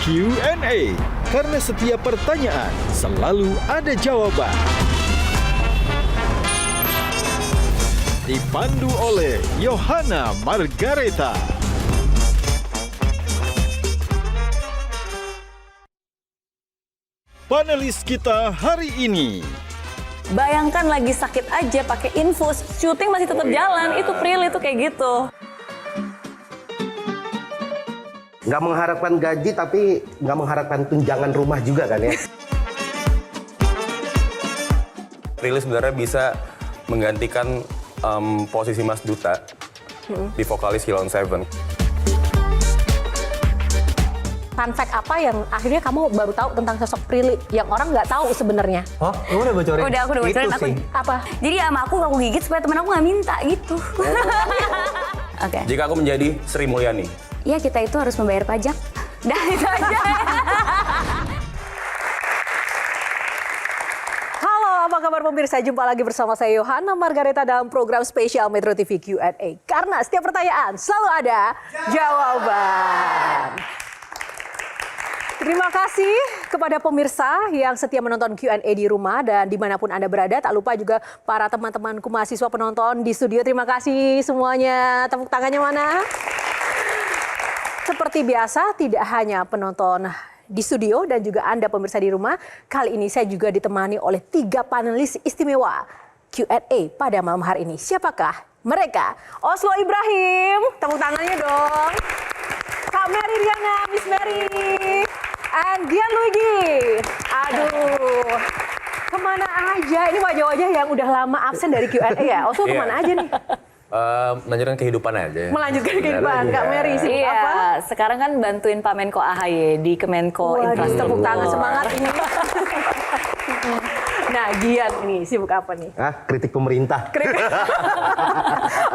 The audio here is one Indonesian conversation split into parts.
Q&A, karena setiap pertanyaan selalu ada jawaban. Dipandu oleh Yohana Margareta. Panelis kita hari ini. Bayangkan lagi sakit aja pakai infus, syuting masih tetap jalan. Itu Prilly tuh kayak gitu. Nggak mengharapkan gaji tapi nggak mengharapkan tunjangan rumah juga kan ya. Prilly sebenarnya bisa menggantikan posisi Mas Duta di vokalis Kilon Seven. Fun fact apa yang akhirnya kamu baru tahu tentang sosok Prilly yang orang nggak tahu sebenarnya? Oh, lu udah bocorin? Udah, aku udah bocorin. Itu sih. Apa? Jadi sama aku gigit supaya temen aku nggak minta gitu. Oke. Jika aku menjadi Sri Mulyani, Ya kita itu harus membayar pajak. Dah itu aja. Halo, apa kabar pemirsa? Jumpa lagi bersama saya Yohana Margareta dalam program spesial Metro TV Q&A. Karena setiap pertanyaan selalu ada jawaban. Terima kasih kepada pemirsa yang setia menonton Q&A di rumah dan dimanapun Anda berada. Tak lupa juga para teman-temanku mahasiswa penonton di studio. Terima kasih semuanya. Tepuk tangannya mana? Seperti biasa, tidak hanya penonton di studio dan juga Anda pemirsa di rumah. Kali ini saya juga ditemani oleh 3 panelis istimewa Q&A pada malam hari ini. Siapakah mereka? Oslo Ibrahim, tepuk tangannya dong. Kak Mary Riana, Miss Mary. And Gian Luigi. Aduh, kemana aja? Ini wajah-wajah yang udah lama absen dari Q&A ya. Oslo kemana aja nih? melanjutkan kehidupan aja. Melanjutkan kehidupan. Kak Mary sih Iya, apa? sekarang kan bantuin Pak Menko AHY di Kemenko Waduh, Infrastruktur. tepuk tangan semangat ini. Nah, Gian ini sibuk apa nih? Kritik pemerintah.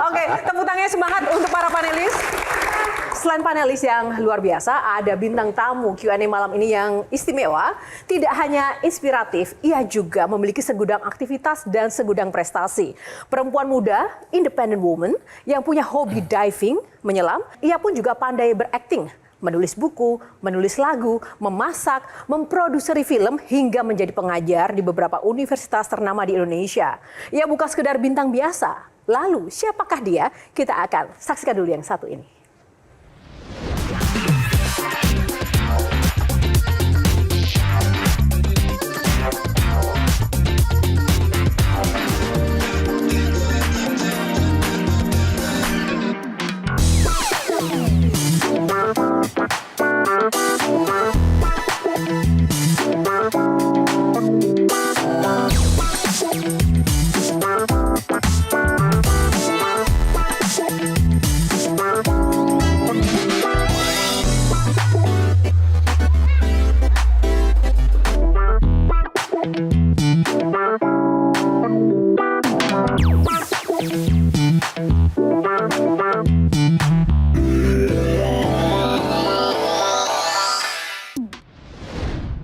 Oke, tepuk tangannya semangat untuk para panelis. Selain panelis yang luar biasa, ada bintang tamu Q&A malam ini yang istimewa. Tidak hanya inspiratif, ia juga memiliki segudang aktivitas dan segudang prestasi. Perempuan muda, independent woman, yang punya hobi diving, menyelam. Ia pun juga pandai berakting, menulis buku, menulis lagu, memasak, memproduseri film, hingga menjadi pengajar di beberapa universitas ternama di Indonesia. Ia bukan sekedar bintang biasa. Lalu, siapakah dia? Kita akan saksikan dulu yang satu ini.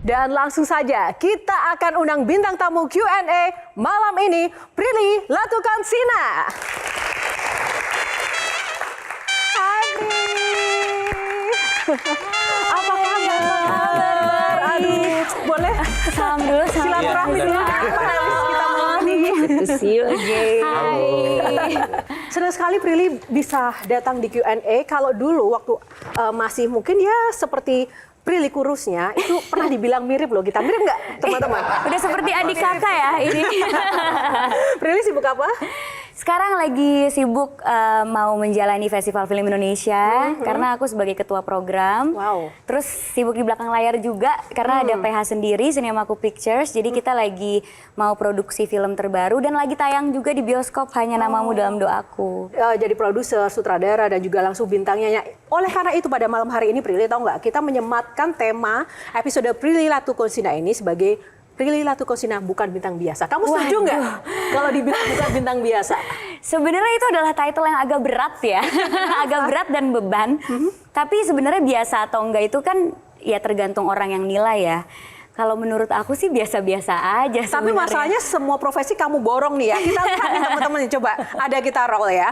Dan langsung saja kita akan undang bintang tamu Q&A malam ini, Prilly Latuconsina. Hai Prilly. Apa kabar? Aduh, boleh Salam dulu, silaturahmi dulu dengan panelis kita malam ini. Good to see you again. Hai. Senang sekali Prilly bisa datang di Q&A. Kalau dulu waktu masih mungkin ya seperti Prilly kurusnya, itu pernah dibilang mirip loh kita. Mirip nggak teman-teman? Udah seperti adik kakak ya ini. Prilly sibuk apa? Sekarang lagi sibuk mau menjalani Festival Film Indonesia karena aku sebagai ketua program. Wow. Terus sibuk di belakang layar juga karena ada PH sendiri, Cinemaku Pictures. Jadi kita lagi mau produksi film terbaru dan lagi tayang juga di bioskop Hanya Namamu Dalam Doaku. Jadi produser, sutradara, dan juga langsung bintangnya. Oleh karena itu pada malam hari ini Prilly, tahu nggak? Kita menyematkan tema episode Prilly Latuconsina ini sebagai Prilly Latuconsina bukan bintang biasa. Kamu setuju nggak kalau dibilang bukan bintang biasa? Sebenarnya itu adalah title yang agak berat ya, agak berat dan beban. Tapi sebenarnya biasa atau enggak itu kan ya tergantung orang yang nilai ya. Kalau menurut aku sih biasa-biasa aja Tapi sebenarnya. masalahnya semua profesi kamu borong nih ya. Kita lihat nih teman-teman nih, coba ada kita roll ya.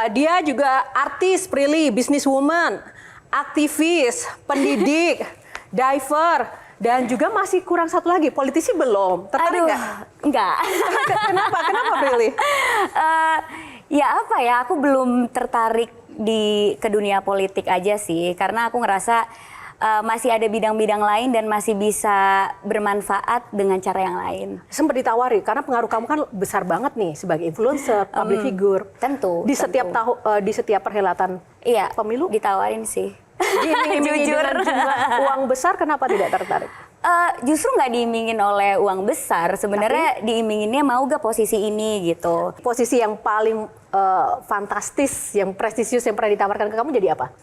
Dia juga artis, Prilly, businesswoman, aktivis, pendidik, diver, dan juga masih kurang satu lagi, politisi belum. Tertarik Aduh, nggak? enggak. Kenapa Prilly? Ya apa ya, aku belum tertarik ke dunia politik aja sih. Karena aku ngerasa masih ada bidang-bidang lain dan masih bisa bermanfaat dengan cara yang lain. Sempat ditawari karena pengaruh kamu kan besar banget nih sebagai influencer, public figure. Tentu. Di setiap di setiap perhelatan Iya, pemilu. ditawarin sih. Diiming-imingi Jujur. dengan jumlah uang besar, kenapa tidak tertarik? Justru nggak diimingin oleh uang besar. Sebenarnya diiminginnya mau gak posisi ini gitu. Posisi yang paling fantastis, yang prestisius yang pernah ditawarkan ke kamu jadi apa?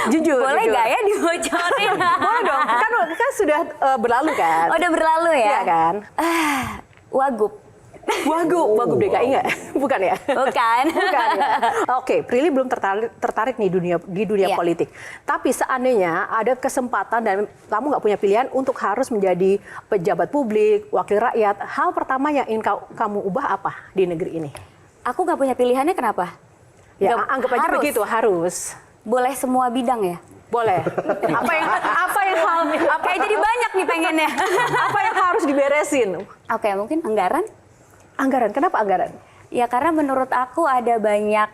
Jujur. Boleh jujur. nggak ya dibocorin? Boleh dong, kan sudah berlalu kan? Oh, udah berlalu ya? Iya kan? Wagub. Wagub DKI nggak? Bukan ya? Bukan. Bukan ya? Oke, Prilly belum tertarik nih di dunia Iya. politik. Tapi seandainya ada kesempatan dan kamu nggak punya pilihan untuk harus menjadi pejabat publik, wakil rakyat, hal pertama yang ingin kamu ubah apa di negeri ini? Aku nggak punya pilihannya kenapa? Ya, Nggak- anggap aja harus. begitu, harus. Boleh semua bidang ya? Boleh. Kayak jadi banyak nih pengennya. Apa yang harus diberesin? Oke, mungkin anggaran? Anggaran. Kenapa anggaran? Ya karena menurut aku ada banyak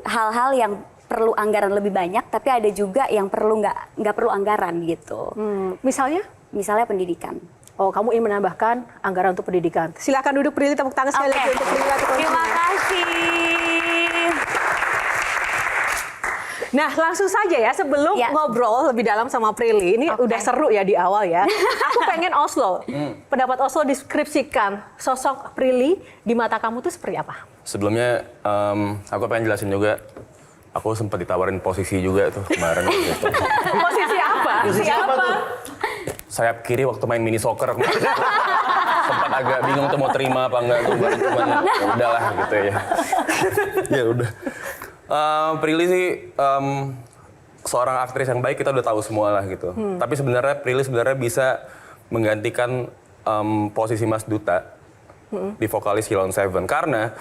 hal-hal yang perlu anggaran lebih banyak, tapi ada juga yang perlu nggak perlu anggaran gitu. Misalnya? Misalnya pendidikan. Oh, kamu ingin menambahkan anggaran untuk pendidikan. Silakan duduk, Prilly, tepuk tangan sekali Oke. lagi untuk Prilly Latukonsina. Terima kasih. Nah, langsung saja ya, sebelum Ya. ngobrol lebih dalam sama Prilly, ini Oke. udah seru ya di awal ya. Aku pengen Oslo. Pendapat Oslo deskripsikan sosok Prilly di mata kamu tuh seperti apa? Sebelumnya aku pengen jelasin juga, aku sempat ditawarin posisi juga tuh kemarin gitu. Posisi apa? Posisi apa tuh? Sayap kiri waktu main mini soccer kemarin. Sempat agak bingung tuh mau terima apa enggak tuh, cuman ya udahlah gitu ya. Ya udah. Prilly sih seorang aktris yang baik, kita udah tahu semua lah gitu. Tapi sebenarnya Prilly bisa menggantikan posisi Mas Duta di vokalis Hilon Seven, karena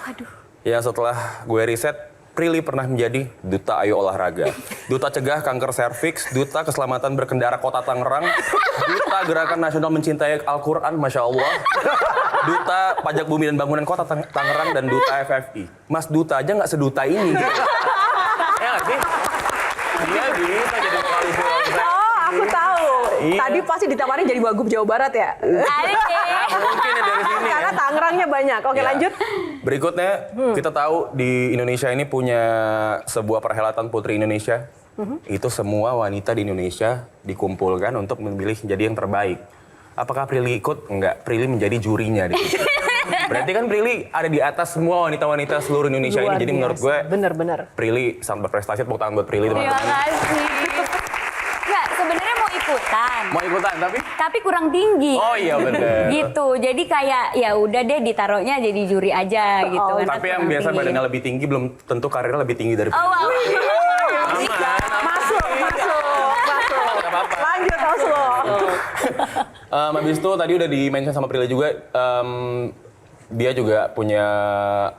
ya setelah gue riset, Prilly pernah menjadi duta Ayo Olahraga, duta cegah kanker serviks, duta keselamatan berkendara Kota Tangerang, duta Gerakan Nasional Mencintai Al-Quran, Masya Allah, duta Pajak Bumi dan Bangunan Kota Tangerang, dan duta FFI. Mas Duta aja nggak seduta ini. Ya nggak sih? Dia bisa jadi vokalis Hilon Seven. Oh, aku tahu. Iya. Tadi pasti ditawarin jadi Wagub Jawa Barat ya? Mungkin ya dari sini Karena ya. Tangerangnya banyak. Oke, Ya. lanjut. Berikutnya, kita tahu di Indonesia ini punya sebuah perhelatan Putri Indonesia. Itu semua wanita di Indonesia dikumpulkan untuk memilih jadi yang terbaik. Apakah Prilly ikut? Enggak, Prilly menjadi jurinya di situ. Berarti kan Prilly ada di atas semua wanita-wanita seluruh Indonesia Luar ini. Jadi menurut gue, biasa. Bener-bener. Prilly sangat berprestasi. Tepuk tangan buat Prilly, Terima teman-teman. kasih. Nggak, sebenarnya mau ikutan. Mau ikutan, Tapi kurang tinggi. Oh iya bener. Gitu. Jadi kayak ya udah deh ditaruhnya jadi juri aja gitu. Oh, karena Tapi yang kurang biasa tinggi. badannya lebih tinggi belum tentu karirnya lebih tinggi dari Oh Prilly. wow. Masuk. Nggak apa-apa. Lanjut, Oslo. Habis itu tadi udah di-mention sama Prilly juga, dia juga punya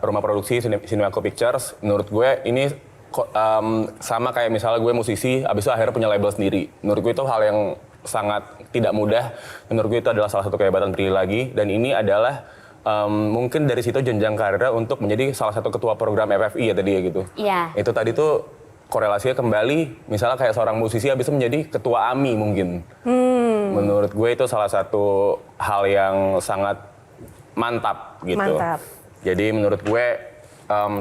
rumah produksi Cinemaco Pictures. Menurut gue ini sama kayak misalnya gue musisi, habis itu akhirnya punya label sendiri. Menurut gue itu hal yang sangat tidak mudah. Menurut gue itu adalah salah satu kehebatan Prilly lagi. Dan ini adalah mungkin dari situ jenjang karirnya untuk menjadi salah satu ketua program FFI ya tadi ya gitu. Iya. Itu tadi tuh korelasinya kembali, misalnya kayak seorang musisi habis itu menjadi ketua AMI mungkin. Menurut gue itu salah satu hal yang sangat mantap gitu. Mantap. Jadi menurut gue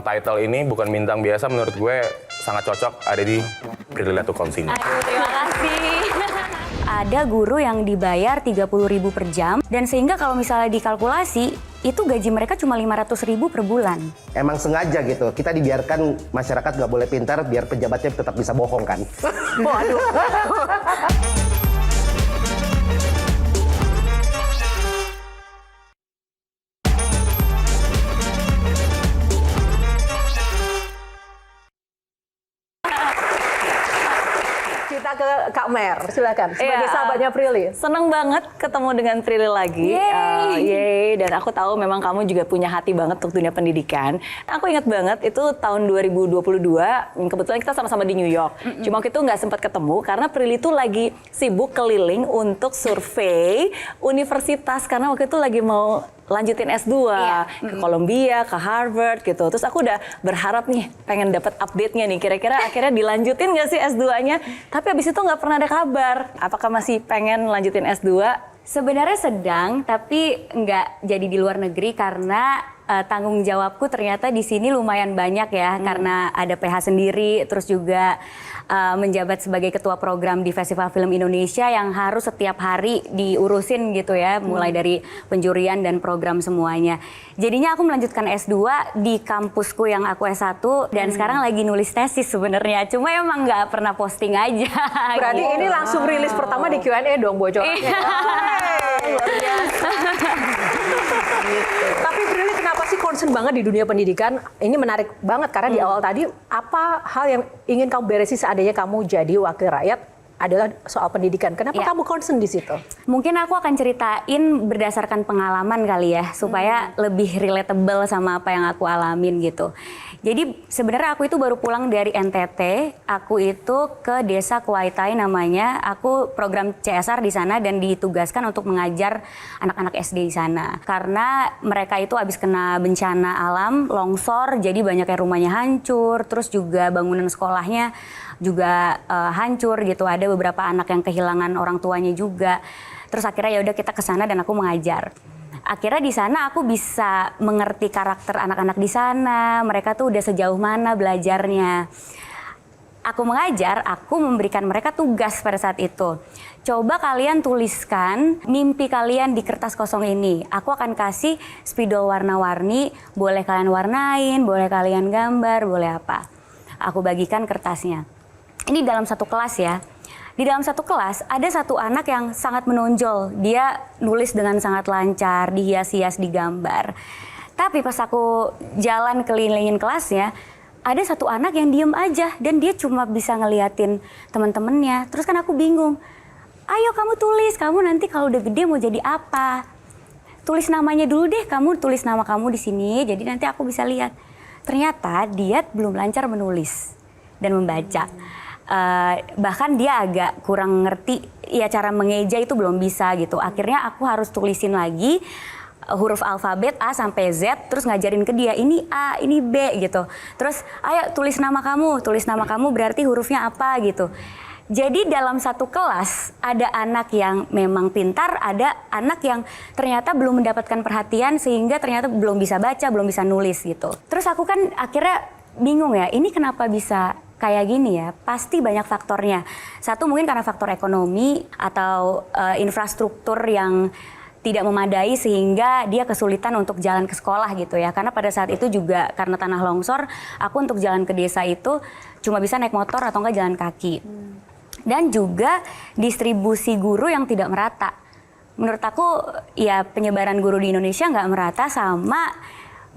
title ini bukan bintang biasa, menurut gue sangat cocok ada di Prilly Latukonsina. Aduh, terima kasih. Ada guru yang dibayar 30.000 per jam dan sehingga kalau misalnya dikalkulasi itu gaji mereka cuma 500.000 per bulan. Emang sengaja gitu, kita dibiarkan masyarakat nggak boleh pintar biar pejabatnya tetap bisa bohong kan. Waduh. Kita kita ke Kak Mer, silakan. Sebagai Iya, sahabatnya Prilly. Seneng banget ketemu dengan Prilly lagi. Yeay. Dan aku tahu memang kamu juga punya hati banget untuk dunia pendidikan. Aku ingat banget itu tahun 2022, kebetulan kita sama-sama di New York. Cuma waktu itu nggak sempat ketemu karena Prilly itu lagi sibuk keliling untuk survei universitas karena waktu itu lagi mau lanjutin S2 ke Columbia, ke Harvard gitu. Terus aku udah berharap nih pengen dapat update-nya nih. Kira-kira akhirnya dilanjutin nggak sih S2-nya? Tapi abis itu nggak pernah ada kabar. Apakah masih pengen lanjutin S2? Sebenarnya sedang, tapi nggak jadi di luar negeri karena tanggung jawabku ternyata di sini lumayan banyak ya. Karena ada PH sendiri, terus juga menjabat sebagai ketua program di Festival Film Indonesia yang harus setiap hari diurusin gitu ya. Mulai dari penjurian dan program semuanya. Jadinya aku melanjutkan S2 di kampusku yang aku S1 dan sekarang lagi nulis tesis sebenarnya. Cuma emang nggak pernah posting aja. Berarti gitu. ini langsung rilis pertama di Q&A dong bocorannya. Luar biasa. Tapi Prilly kenapa sih concern banget di dunia pendidikan? Ini menarik banget karena di awal tadi apa hal yang ingin kamu beresin seandainya kamu jadi wakil rakyat adalah soal pendidikan. Kenapa kamu concern di situ? Mungkin aku akan ceritain berdasarkan pengalaman kali ya, supaya lebih relatable sama apa yang aku alamin gitu. Jadi sebenarnya aku itu baru pulang dari NTT, aku itu ke desa Kuwaitai namanya, aku program CSR di sana dan ditugaskan untuk mengajar anak-anak SD di sana. Karena mereka itu habis kena bencana alam, longsor, jadi banyak yang rumahnya hancur, terus juga bangunan sekolahnya juga hancur gitu. Ada beberapa anak yang kehilangan orang tuanya juga. Terus akhirnya ya udah kita ke sana dan aku mengajar. Akhirnya di sana aku bisa mengerti karakter anak-anak di sana. Mereka tuh udah sejauh mana belajarnya. Aku mengajar, aku memberikan mereka tugas pada saat itu. Coba kalian tuliskan mimpi kalian di kertas kosong ini. Aku akan kasih spidol warna-warni, boleh kalian warnain, boleh kalian gambar, boleh apa. Aku bagikan kertasnya. Ini dalam satu kelas ya. Di dalam satu kelas ada satu anak yang sangat menonjol. Dia nulis dengan sangat lancar, dihias-hias, digambar. Tapi pas aku jalan kelilingin kelasnya, ada satu anak yang diem aja dan dia cuma bisa ngeliatin teman-temannya. Terus kan aku bingung. Ayo kamu tulis, kamu nanti kalau udah gede mau jadi apa? Tulis namanya dulu deh, kamu tulis nama kamu di sini. Jadi nanti aku bisa lihat. Ternyata dia belum lancar menulis dan membaca. Bahkan dia agak kurang ngerti ya cara mengeja itu belum bisa gitu. Akhirnya aku harus tulisin lagi huruf alfabet A sampai Z, terus ngajarin ke dia ini A, ini B gitu. Terus ayo tulis nama kamu berarti hurufnya apa gitu. Jadi dalam satu kelas ada anak yang memang pintar, ada anak yang ternyata belum mendapatkan perhatian sehingga ternyata belum bisa baca, belum bisa nulis gitu. Terus aku kan akhirnya bingung ya, ini kenapa bisa kayak gini ya? Pasti banyak faktornya. Satu mungkin karena faktor ekonomi atau infrastruktur yang tidak memadai sehingga dia kesulitan untuk jalan ke sekolah gitu ya. Karena pada saat itu juga karena tanah longsor, aku untuk jalan ke desa itu cuma bisa naik motor atau enggak jalan kaki. Dan juga distribusi guru yang tidak merata. Menurut aku ya penyebaran guru di Indonesia nggak merata sama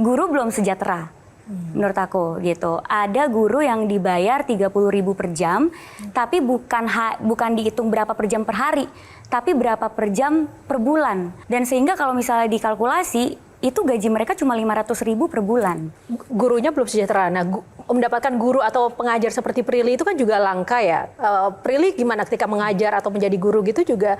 guru belum sejahtera. Menurut aku gitu. Ada guru yang dibayar 30.000 per jam, tapi bukan dihitung berapa per jam per hari, tapi berapa per jam per bulan. Dan sehingga kalau misalnya dikalkulasi, itu gaji mereka cuma 500.000 per bulan. Gurunya belum sejahtera. Nah, mendapatkan guru atau pengajar seperti Prilly itu kan juga langka ya. Prilly gimana ketika mengajar atau menjadi guru gitu juga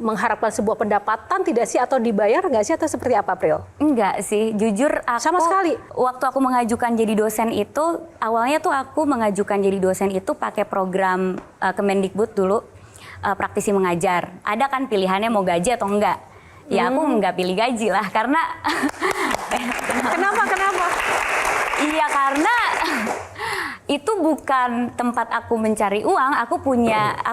mengharapkan sebuah pendapatan tidak sih atau dibayar nggak sih atau seperti apa Pril? Enggak sih, jujur aku sama sekali. Waktu aku mengajukan jadi dosen itu, awalnya tuh aku mengajukan jadi dosen itu pakai program Kemendikbud dulu, praktisi mengajar. Ada kan pilihannya mau gaji atau enggak. Ya aku nggak pilih gaji lah karena Kenapa? iya karena itu bukan tempat aku mencari uang. Aku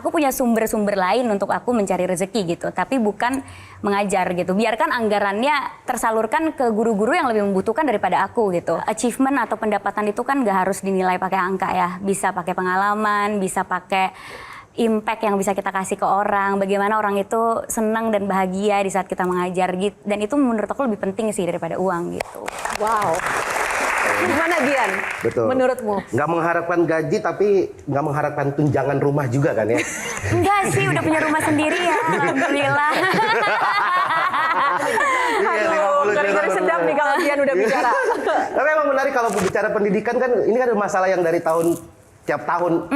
punya sumber-sumber lain untuk aku mencari rezeki gitu. Tapi bukan mengajar gitu. Biarkan anggarannya tersalurkan ke guru-guru yang lebih membutuhkan daripada aku gitu. Achievement atau pendapatan itu kan nggak harus dinilai pakai angka ya. Bisa pakai pengalaman, bisa pakai impact yang bisa kita kasih ke orang, bagaimana orang itu senang dan bahagia di saat kita mengajar gitu. Dan itu menurut aku lebih penting sih daripada uang gitu. Wow. Gimana Gian? Betul. Menurutmu? Nggak mengharapkan gaji tapi nggak mengharapkan tunjangan rumah juga kan ya? Enggak sih, udah punya rumah sendiri ya, alhamdulillah. Aduh, gara-gara sedap nih kalau Gian udah bicara. Tapi emang menarik kalau bicara pendidikan kan ini kan masalah yang dari tiap tahun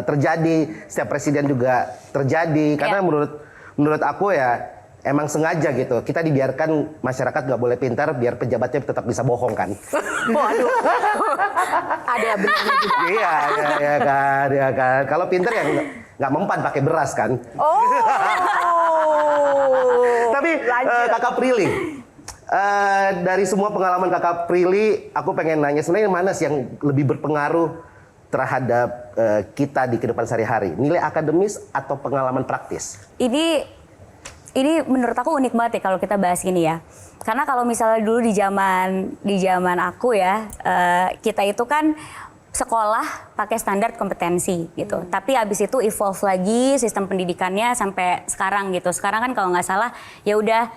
terjadi, setiap presiden juga terjadi. Karena menurut aku ya emang sengaja gitu. Kita dibiarkan masyarakat nggak boleh pintar biar pejabatnya tetap bisa bohong kan. Waduh. Ada benarnya juga. Iya kan. Kalau pintar ya nggak mempan pakai beras kan. Oh. Tapi Kakak Prilly, dari semua pengalaman Kakak Prilly, aku pengen nanya sebenarnya mana sih yang lebih berpengaruh terhadap kita di kehidupan sehari-hari? Nilai akademis atau pengalaman praktis? Ini menurut aku unik banget ya kalau kita bahas gini ya. Karena kalau misalnya dulu di zaman aku ya, kita itu kan sekolah pakai standar kompetensi gitu. Tapi abis itu evolve lagi sistem pendidikannya sampai sekarang gitu. Sekarang kan kalau nggak salah ya udah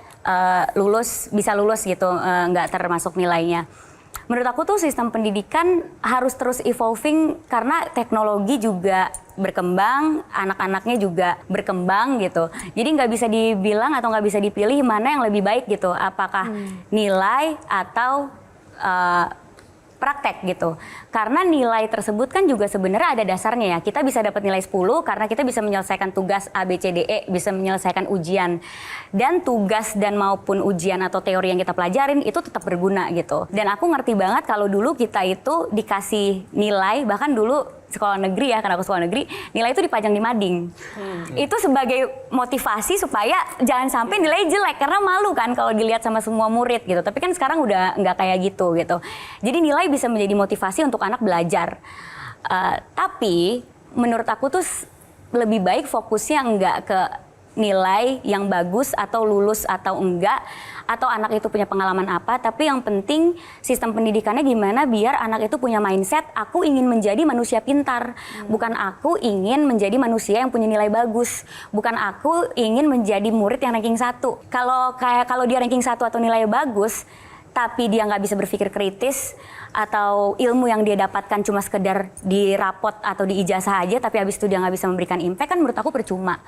bisa lulus gitu, nggak termasuk nilainya. Menurut aku tuh sistem pendidikan harus terus evolving karena teknologi juga berkembang, anak-anaknya juga berkembang gitu. Jadi nggak bisa dibilang atau nggak bisa dipilih mana yang lebih baik gitu. Apakah nilai atau praktek gitu. Karena nilai tersebut kan juga sebenarnya ada dasarnya ya. Kita bisa dapat nilai 10 karena kita bisa menyelesaikan tugas A, B, C, D, E, bisa menyelesaikan ujian. Dan tugas dan maupun ujian atau teori yang kita pelajarin itu tetap berguna gitu. Dan aku ngerti banget kalau dulu kita itu dikasih nilai, bahkan dulu sekolah negeri ya, karena aku sekolah negeri, nilai itu dipajang di mading. Itu sebagai motivasi supaya jangan sampai nilai jelek, karena malu kan kalau dilihat sama semua murid gitu. Tapi kan sekarang udah nggak kayak gitu. Jadi nilai bisa menjadi motivasi untuk anak belajar. Tapi menurut aku tuh lebih baik fokusnya nggak ke nilai yang bagus atau lulus atau enggak, atau anak itu punya pengalaman apa, tapi yang penting sistem pendidikannya gimana biar anak itu punya mindset aku ingin menjadi manusia pintar, bukan aku ingin menjadi manusia yang punya nilai bagus, bukan aku ingin menjadi murid yang ranking 1. Kalau dia ranking 1 atau nilai bagus tapi dia nggak bisa berpikir kritis, atau ilmu yang dia dapatkan cuma sekedar di rapot atau di ijazah aja tapi habis itu dia nggak bisa memberikan impact, kan menurut aku percuma.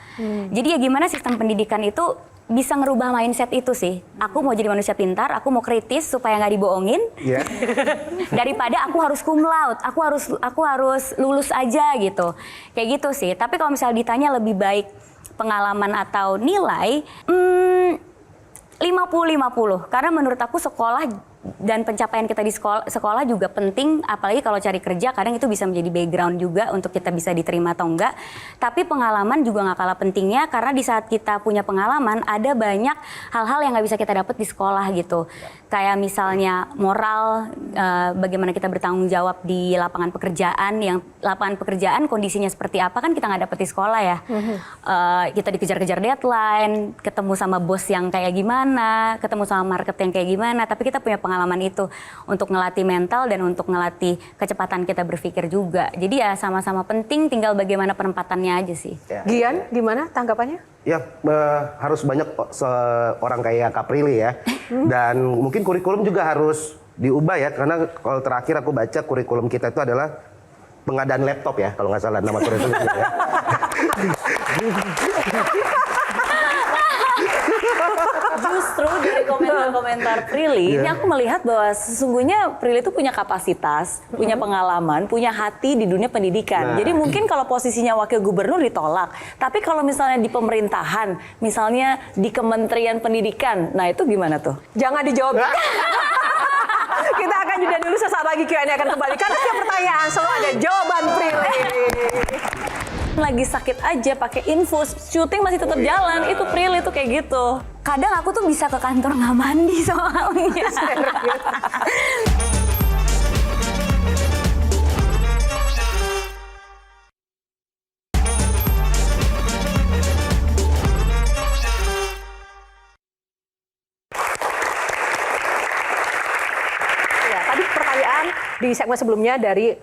Jadi ya gimana sistem pendidikan itu bisa ngerubah mindset itu sih. Aku mau jadi manusia pintar, aku mau kritis supaya nggak dibohongin. Daripada aku harus cum laude, aku harus lulus aja gitu. Kayak gitu sih. Tapi kalau misalnya ditanya lebih baik pengalaman atau nilai, 50-50. Karena menurut aku sekolah dan pencapaian kita di sekolah juga penting, apalagi kalau cari kerja kadang itu bisa menjadi background juga untuk kita bisa diterima atau enggak. Tapi pengalaman juga nggak kalah pentingnya, karena di saat kita punya pengalaman ada banyak hal-hal yang nggak bisa kita dapat di sekolah gitu. Kayak misalnya moral, bagaimana kita bertanggung jawab di lapangan pekerjaan, yang lapangan pekerjaan kondisinya seperti apa kan kita nggak dapat di sekolah ya. Kita dikejar-kejar deadline, ketemu sama bos yang kayak gimana, ketemu sama market yang kayak gimana, tapi kita punya pengalaman itu untuk ngelatih mental dan untuk ngelatih kecepatan kita berpikir juga. Jadi ya sama-sama penting, tinggal bagaimana penempatannya aja sih. Gian, gimana tanggapannya? Ya harus banyak orang kayak Kak Prilly ya. Dan mungkin kurikulum juga harus diubah ya, karena kalau terakhir aku baca kurikulum kita itu adalah pengadaan laptop ya, kalau nggak salah nama kurikulumnya ya. Justru dari komentar-komentar Prilly, ini aku melihat bahwa sesungguhnya Prilly itu punya kapasitas, punya pengalaman, punya hati di dunia pendidikan. Jadi mungkin kalau posisinya wakil gubernur ditolak, tapi kalau misalnya di pemerintahan, misalnya di Kementerian Pendidikan, nah itu gimana tuh? Jangan dijawab. Kita akan jeda dulu, sesaat lagi Q&A akan kembali. Karena setiap pertanyaan selalu ada jawaban Prilly. Lagi sakit aja pakai infus, syuting masih tetap jalan. Itu Prilly tuh kayak gitu. Kadang aku tuh bisa ke kantor nggak mandi soalnya. di segmen sebelumnya dari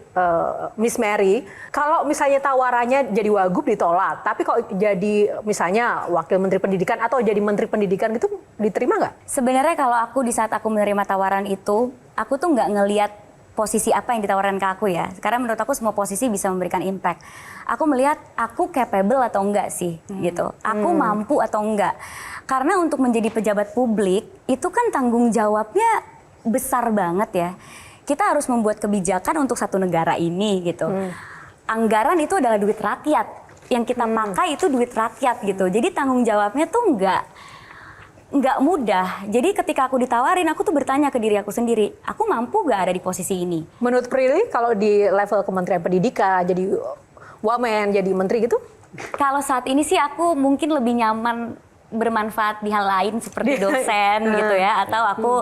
Miss Mary, kalau misalnya tawarannya jadi wagub ditolak, tapi kalau jadi misalnya wakil menteri pendidikan atau jadi menteri pendidikan gitu diterima nggak? Sebenarnya kalau aku di saat aku menerima tawaran itu, aku tuh nggak ngelihat posisi apa yang ditawarkan ke aku ya. Karena menurut aku semua posisi bisa memberikan impact. Aku melihat aku capable atau enggak sih gitu. Aku mampu atau enggak. Karena untuk menjadi pejabat publik itu kan tanggung jawabnya besar banget ya. Kita harus membuat kebijakan untuk satu negara ini gitu. Anggaran itu adalah duit rakyat. Yang kita pakai itu duit rakyat gitu. Jadi tanggung jawabnya tuh nggak mudah. Jadi ketika aku ditawarin, aku tuh bertanya ke diri aku sendiri, aku mampu nggak ada di posisi ini? Menurut Prilly, kalau di level Kementerian Pendidikan, jadi wamen, jadi menteri gitu? Kalau saat ini sih aku mungkin lebih nyaman bermanfaat di hal lain seperti dosen gitu ya, atau aku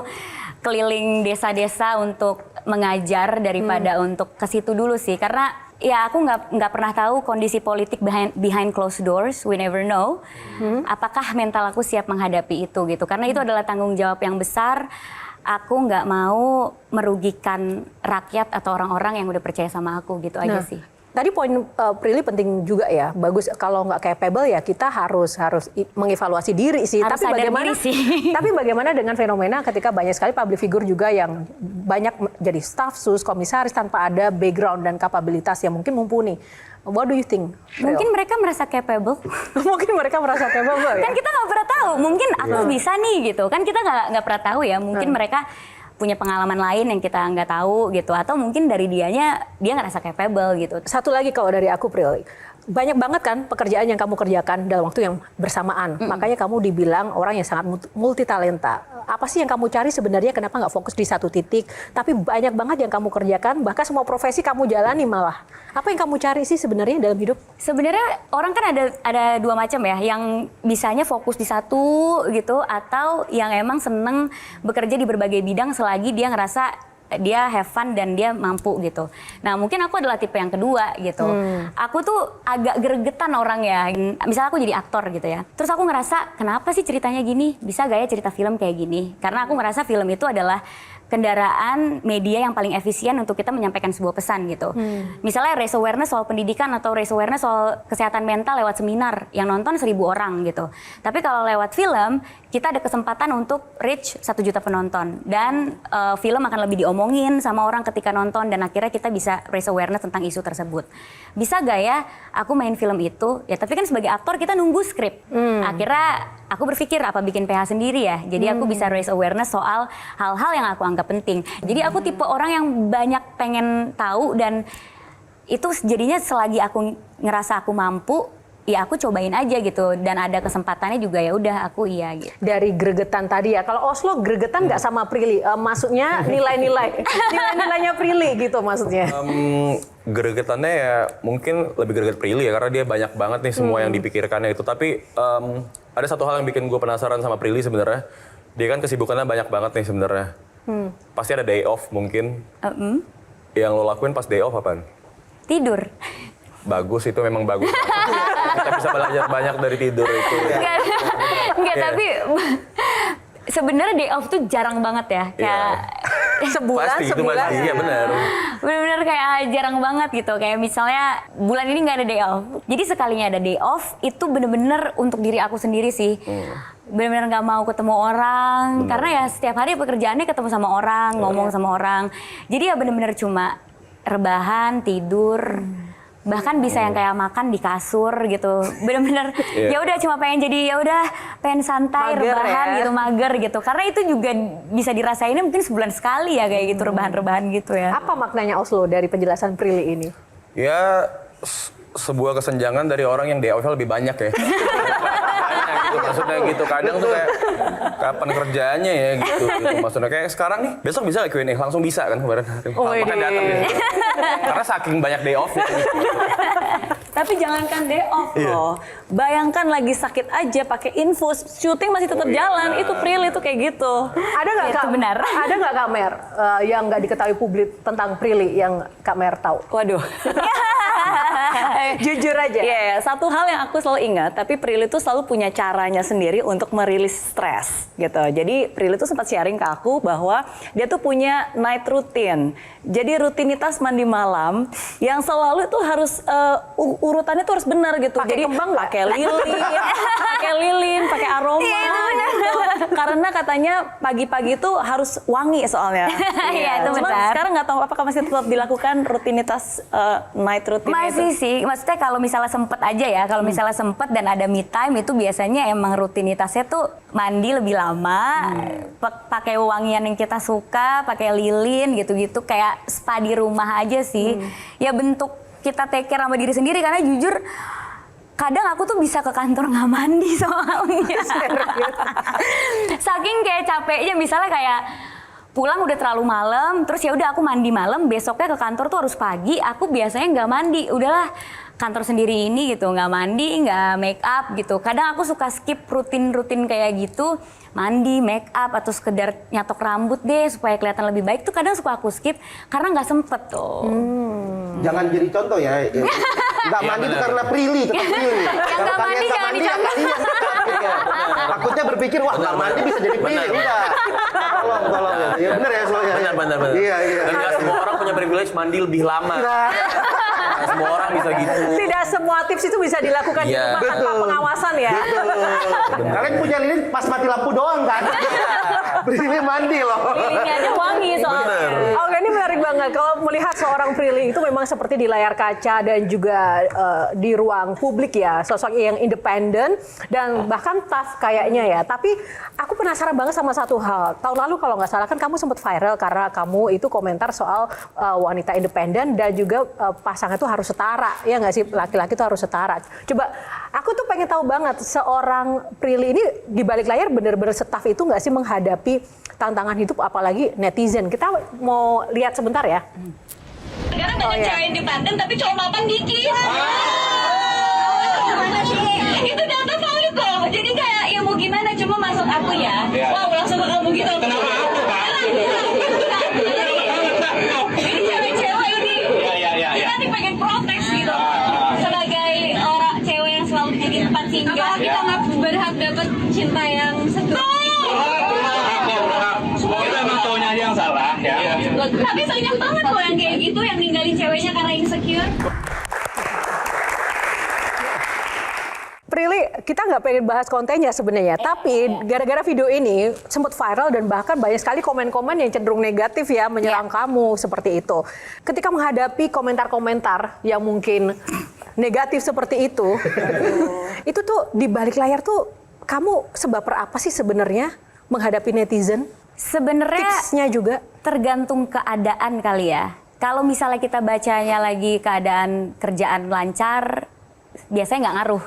keliling desa-desa untuk mengajar daripada untuk ke situ dulu sih, karena ya aku nggak pernah tahu kondisi politik behind closed doors, we never know. Apakah mental aku siap menghadapi itu gitu, karena itu adalah tanggung jawab yang besar. Aku nggak mau merugikan rakyat atau orang-orang yang udah percaya sama aku gitu aja sih. Tadi poin Prilly penting juga ya, bagus kalau nggak capable ya kita harus mengevaluasi diri sih. Harus sadar diri sih. Tapi bagaimana dengan fenomena ketika banyak sekali public figure juga yang banyak jadi staf sus, komisaris tanpa ada background dan kapabilitas yang mungkin mumpuni. What do you think? Mungkin mereka merasa capable. Mungkin mereka merasa capable ya? Kan kita nggak pernah tahu. Mungkin aku bisa nih gitu. Kan kita nggak pernah tahu ya. Mungkin mereka punya pengalaman lain yang kita nggak tahu gitu, atau mungkin dari dia ngerasa capable gitu. Satu lagi kalau dari aku, Prilly, banyak banget kan pekerjaan yang kamu kerjakan dalam waktu yang bersamaan. Makanya kamu dibilang orang yang sangat multi talenta. Apa sih yang kamu cari sebenarnya? Kenapa nggak fokus di satu titik? Tapi banyak banget yang kamu kerjakan, bahkan semua profesi kamu jalani malah. Apa yang kamu cari sih sebenarnya dalam hidup? Sebenarnya orang kan ada dua macam ya, yang bisanya fokus di satu gitu, atau yang emang seneng bekerja di berbagai bidang selagi dia ngerasa dia have fun dan dia mampu gitu. Nah mungkin aku adalah tipe yang kedua gitu. Aku tuh agak gregetan orang ya. Misalnya aku jadi aktor gitu ya. Terus aku ngerasa kenapa sih ceritanya gini? Bisa gak ya cerita film kayak gini? Karena aku ngerasa film itu adalah kendaraan media yang paling efisien untuk kita menyampaikan sebuah pesan gitu. Misalnya raise awareness soal pendidikan atau raise awareness soal kesehatan mental lewat seminar yang nonton 1.000 orang gitu. Tapi kalau lewat film, kita ada kesempatan untuk reach 1 juta penonton. Dan film akan lebih diomongin sama orang ketika nonton dan akhirnya kita bisa raise awareness tentang isu tersebut. Bisa gak ya aku main film itu? Ya tapi kan sebagai aktor kita nunggu skrip. Akhirnya aku berpikir apa bikin PH sendiri ya. Jadi aku bisa raise awareness soal hal-hal yang aku anggap penting. Jadi aku tipe orang yang banyak pengen tahu, dan itu jadinya selagi aku ngerasa aku mampu, ya aku cobain aja gitu, dan ada kesempatannya juga ya udah aku iya gitu. Dari gregetan tadi ya, kalau Oslo gregetan nggak sama Prilly? Maksudnya nilai-nilainya Prilly gitu maksudnya? Gregetannya ya mungkin lebih greget Prilly ya, karena dia banyak banget nih semua yang dipikirkannya itu. Tapi ada satu hal yang bikin gue penasaran sama Prilly sebenarnya. Dia kan kesibukannya banyak banget nih sebenarnya. Pasti ada day off mungkin. Yang lo lakuin pas day off apaan? Tidur. Bagus, itu memang bagus. Kita bisa belajar banyak dari tidur itu. Enggak, tapi sebenarnya day off tuh jarang banget ya. Kayak sebulan. Iya benar. Bener-bener kayak jarang banget gitu. Kayak misalnya bulan ini nggak ada day off. Jadi sekalinya ada day off itu bener-bener untuk diri aku sendiri sih. Bener-bener nggak mau ketemu orang. Karena ya setiap hari pekerjaannya ketemu sama orang, ngomong sama orang. Jadi ya bener-bener cuma rebahan, tidur. Bahkan bisa yang kayak makan di kasur gitu. Bener-bener ya udah cuma pengen jadi ya udah pengen santai, mager rebahan ya. gitu, mager gitu. Karena itu juga bisa dirasainnya mungkin sebulan sekali ya kayak gitu, rebahan-rebahan gitu ya. Apa maknanya Oslo dari penjelasan Prilly ini? Ya sebuah kesenjangan dari orang yang day off-nya lebih banyak ya. Gitu, maksudnya gitu, kadang tuh kayak kapan kerjaannya ya gitu. Maksudnya kayak sekarang nih, besok bisa gak Q&A? Langsung bisa kan kemarin hari. Makanya datang gitu. Karena saking banyak day off gitu. Tapi jangankan day off loh. Bayangkan lagi sakit aja pakai infus, syuting masih tetap jalan. Itu Prilly itu kayak gitu. Ada nggak Kak? benar. Ada nggak Kak Mer yang nggak diketahui publik tentang Prilly yang Kak Mer tahu? Waduh. Jujur aja. Iya, satu hal yang aku selalu ingat, tapi Prilly itu selalu punya caranya sendiri untuk merilis stres gitu. Jadi Prilly itu sempat sharing ke aku bahwa dia tuh punya night routine. Jadi rutinitas mandi malam yang selalu itu harus urutannya tuh harus benar gitu. Pakai Jadi kembang nggak? pakai lilin, pakai aroma. Gitu. Karena katanya pagi-pagi tuh harus wangi soalnya. Iya, itu Cuman benar. sekarang nggak tahu apakah masih tetap dilakukan rutinitas night routine Masih itu. sih, maksudnya kalau misalnya sempet aja ya, kalau misalnya sempet dan ada me time itu biasanya emang rutinitasnya tuh mandi lebih lama, pakai wangian yang kita suka, pakai lilin gitu-gitu, kayak spa di rumah aja sih. Ya bentuk kita take care sama diri sendiri, karena jujur kadang aku tuh bisa ke kantor nggak mandi soalnya. Saking kayak capeknya, misalnya kayak pulang udah terlalu malam, terus ya udah aku mandi malam, besoknya ke kantor tuh harus pagi, aku biasanya nggak mandi, udahlah kantor sendiri ini gitu, nggak mandi, nggak make up gitu. Kadang aku suka skip rutin-rutin kayak gitu, mandi, make up, atau sekedar nyatok rambut deh supaya kelihatan lebih baik tuh kadang suka aku skip karena nggak sempet tuh. Jangan jadi contoh ya. Nggak mandi itu karena Prilly, tetap Prilly. Yang nggak mandi jangan dicontoh. Takutnya berpikir, wah nggak mandi bisa jadi Prilly. Enggak. Tolong ya. Ya benar ya Slo ya. Benar. Iya. Dan nggak semua orang punya privilege mandi lebih lama. Nggak semua orang bisa gitu. Tidak semua tips itu bisa dilakukan di Iya. rumah tanpa Betul. pengawasan ya. Kalian punya lilin pas mati lampu doang kan? Prilly mandi loh. Lilinnya aja wangi soalnya. Oke, ini menarik banget. Kalau melihat seorang Prilly itu memang seperti di layar kaca dan juga di ruang publik ya, sosok yang independen dan bahkan tough kayaknya ya. Tapi aku penasaran banget sama satu hal. Tahun lalu kalau nggak salah kan kamu sempat viral karena kamu itu komentar soal wanita independen dan juga pasangan itu harus setara, ya nggak sih, laki-laki itu harus setara. Coba, aku tuh pengen tahu banget seorang Prilly ini di balik layar bener-bener setaf itu nggak sih menghadapi tantangan hidup apalagi netizen. Kita mau lihat sebentar ya. Sekarang banyak cewek independen tapi cowok mapan dikit. Itu data valid kok. Jadi kayak ya mau gimana, cuma maksud aku ya. Wow, langsung ke kamu gitu. Kenapa aku, Pak? Ini cewek-cewek ini. Kita nih pengen protes gitu. Sebagai orang cewek yang selalu menjadi tempat singgah, kita nggak berhak dapat cinta yang setuju. Kita emang cowoknya aja yang salah ya. Tapi banyak banget loh yang kayak gitu, yang ninggalin ceweknya karena insecure. Prilly, kita nggak pengen bahas kontennya sebenarnya, tapi gara-gara video ini sempat viral dan bahkan banyak sekali komen-komen yang cenderung negatif ya menyerang kamu seperti itu. Ketika menghadapi komentar-komentar yang mungkin negatif seperti itu tuh di balik layar tuh kamu sebaper apa sih sebenarnya menghadapi netizen? Sebenarnya Tipsnya juga. tergantung keadaan kali ya. Kalau misalnya kita bacanya lagi keadaan kerjaan lancar, biasanya nggak ngaruh.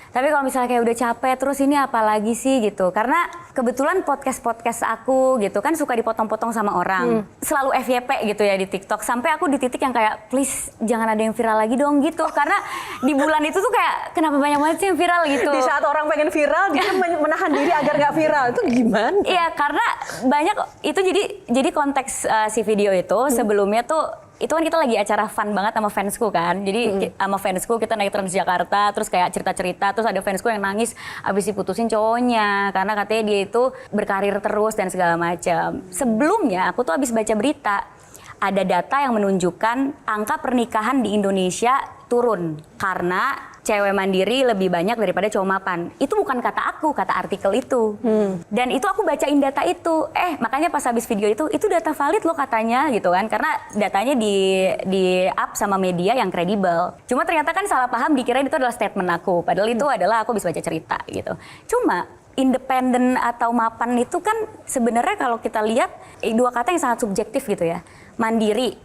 Tapi kalau misalnya kayak udah capek terus ini apa lagi sih gitu. Karena kebetulan podcast aku gitu kan suka dipotong-potong sama orang. Selalu FYP gitu ya di TikTok. Sampai aku di titik yang kayak please jangan ada yang viral lagi dong gitu. Karena di bulan itu tuh kayak kenapa banyak banget sih yang viral gitu. Di saat orang pengen viral, dia menahan diri agar nggak viral. Itu gimana? Iya, karena banyak itu jadi konteks si video itu sebelumnya tuh itu kan kita lagi acara fun banget sama fansku kan. Jadi sama fansku kita naik Transjakarta terus kayak cerita-cerita, terus ada fansku yang nangis abis diputusin cowoknya karena katanya dia itu berkarir terus dan segala macam. Sebelumnya aku tuh abis baca berita ada data yang menunjukkan angka pernikahan di Indonesia turun karena cewek mandiri lebih banyak daripada cowok mapan. Itu bukan kata aku, kata artikel itu. Dan itu aku bacain data itu. Makanya pas habis video itu data valid loh katanya gitu kan. Karena datanya di up sama media yang kredibel. Cuma ternyata kan salah paham dikirain itu adalah statement aku. Padahal itu adalah aku bisa baca cerita gitu. Cuma independen atau mapan itu kan sebenarnya kalau kita lihat dua kata yang sangat subjektif gitu ya. Mandiri.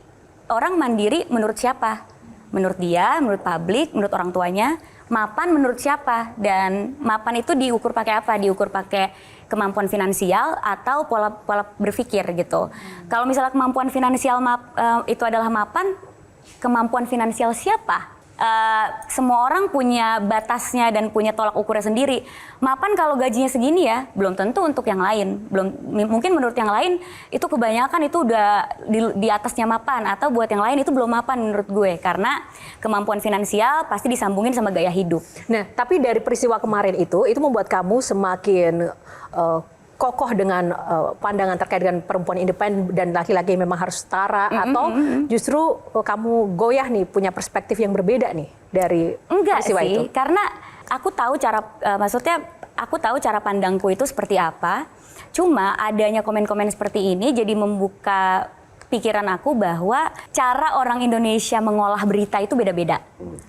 Orang mandiri menurut siapa? Menurut dia, menurut publik, menurut orang tuanya. Mapan menurut siapa? Dan mapan itu diukur pakai apa? Diukur pakai kemampuan finansial atau pola berpikir gitu. Kalau misalnya kemampuan finansial itu adalah mapan, kemampuan finansial siapa? semua orang punya batasnya dan punya tolak ukurnya sendiri. Mapan kalau gajinya segini ya, belum tentu untuk yang lain. Mungkin menurut yang lain itu kebanyakan itu udah di atasnya mapan, atau buat yang lain itu belum mapan menurut gue, karena kemampuan finansial pasti disambungin sama gaya hidup. Nah, tapi dari peristiwa kemarin itu membuat kamu semakin kokoh dengan pandangan terkait dengan perempuan independen dan laki-laki memang harus setara, atau justru kamu goyah nih punya perspektif yang berbeda nih dari peristiwa sih, itu? karena aku tahu aku tahu cara pandangku itu seperti apa. Cuma adanya komen-komen seperti ini jadi membuka pikiran aku bahwa cara orang Indonesia mengolah berita itu beda-beda.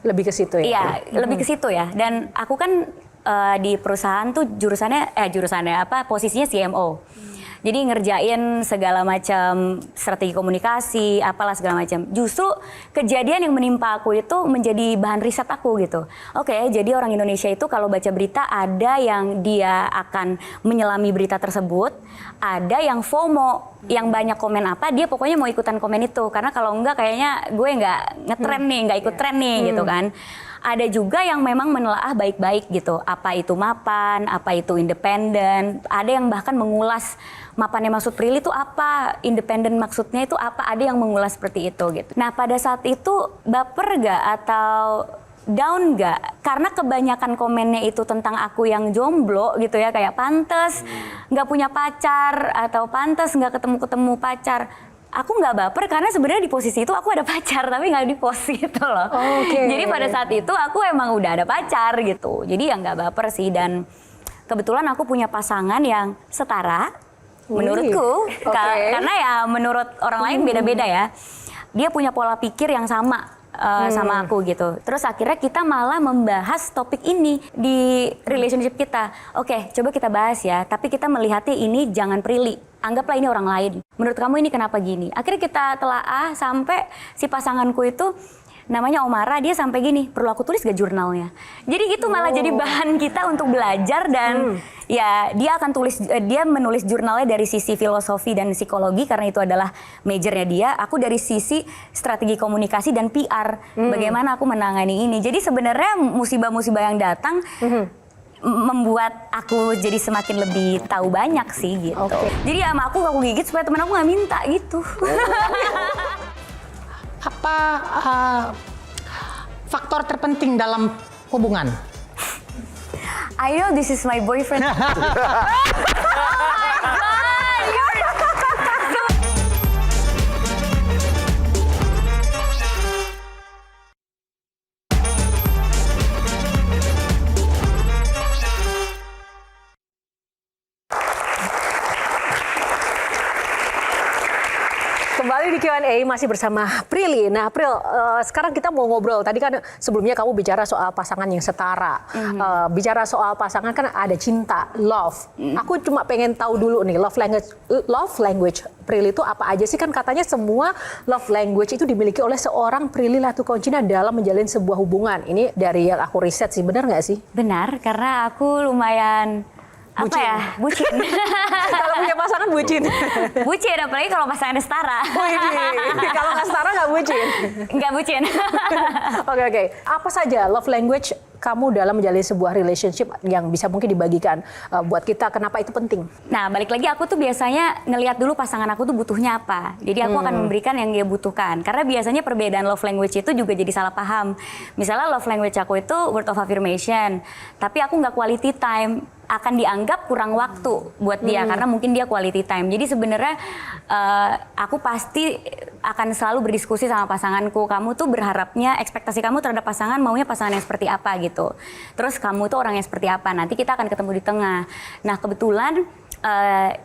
Lebih ke situ ya? Iya, lebih ke situ ya. Dan aku kan di perusahaan tuh posisinya CMO. Jadi ngerjain segala macam strategi komunikasi, apalah segala macam. Justru kejadian yang menimpa aku itu menjadi bahan riset aku gitu. Oke, jadi orang Indonesia itu kalau baca berita ada yang dia akan menyelami berita tersebut, ada yang FOMO, yang banyak komen apa, dia pokoknya mau ikutan komen itu. Karena kalau enggak kayaknya gue nggak ngetren nih, nggak ikut tren nih gitu kan. Ada juga yang memang menelaah baik-baik gitu, apa itu mapan, apa itu independen. Ada yang bahkan mengulas mapannya maksud Prilly itu apa, independen maksudnya itu apa, ada yang mengulas seperti itu gitu. Nah pada saat itu baper gak atau down gak? Karena kebanyakan komennya itu tentang aku yang jomblo gitu ya, kayak pantes gak punya pacar, atau pantes gak ketemu-ketemu pacar. Aku nggak baper karena sebenarnya di posisi itu aku ada pacar tapi nggak di post gitu loh. Jadi pada saat itu aku emang udah ada pacar gitu. Jadi ya nggak baper sih, dan kebetulan aku punya pasangan yang setara menurutku. Karena ya menurut orang lain beda-beda ya. Dia punya pola pikir yang sama sama aku gitu. Terus akhirnya kita malah membahas topik ini di relationship kita. Oke, coba kita bahas ya. Tapi kita melihatnya ini jangan Prilly. Anggaplah ini orang lain. Menurut kamu ini kenapa gini? Akhirnya kita telaah sampai si pasanganku itu namanya Omara, dia sampai gini, perlu aku tulis gak jurnalnya? Jadi itu malah jadi bahan kita untuk belajar, dan ya dia menulis jurnalnya dari sisi filosofi dan psikologi karena itu adalah majornya dia. Aku dari sisi strategi komunikasi dan PR, bagaimana aku menangani ini. Jadi sebenarnya musibah-musibah yang datang membuat aku jadi semakin lebih tahu banyak sih gitu. Jadi sama aku gigit supaya teman aku nggak minta gitu. Apa faktor terpenting dalam hubungan? I know this is my boyfriend. Kembali di Q&A masih bersama Prilly. Nah, Pril, sekarang kita mau ngobrol. Tadi kan sebelumnya kamu bicara soal pasangan yang setara. Bicara soal pasangan kan ada cinta, love. Aku cuma pengen tahu dulu nih, love language Prilly itu apa aja sih? Kan katanya semua love language itu dimiliki oleh seorang Prilly Latuconsina dalam menjalin sebuah hubungan. Ini dari yang aku riset sih, benar nggak sih? Benar, karena aku lumayan bucin. Kalau punya pasangan bucin. Bucin, apalagi kalau pasangannya setara. Kalau nggak setara nggak bucin? Nggak bucin. Oke. Apa saja love language kamu dalam menjalin sebuah relationship yang bisa mungkin dibagikan buat kita, kenapa itu penting? Nah, balik lagi aku tuh biasanya ngelihat dulu pasangan aku tuh butuhnya apa. Jadi aku akan memberikan yang dia butuhkan. Karena biasanya perbedaan love language itu juga jadi salah paham. Misalnya love language aku itu word of affirmation, tapi aku nggak quality time, akan dianggap kurang waktu buat dia karena mungkin dia quality time. Jadi sebenarnya aku pasti akan selalu berdiskusi sama pasanganku. Kamu tuh berharapnya, ekspektasi kamu terhadap pasangan maunya pasangan yang seperti apa gitu. Terus kamu tuh orang yang seperti apa. Nanti kita akan ketemu di tengah. Nah kebetulan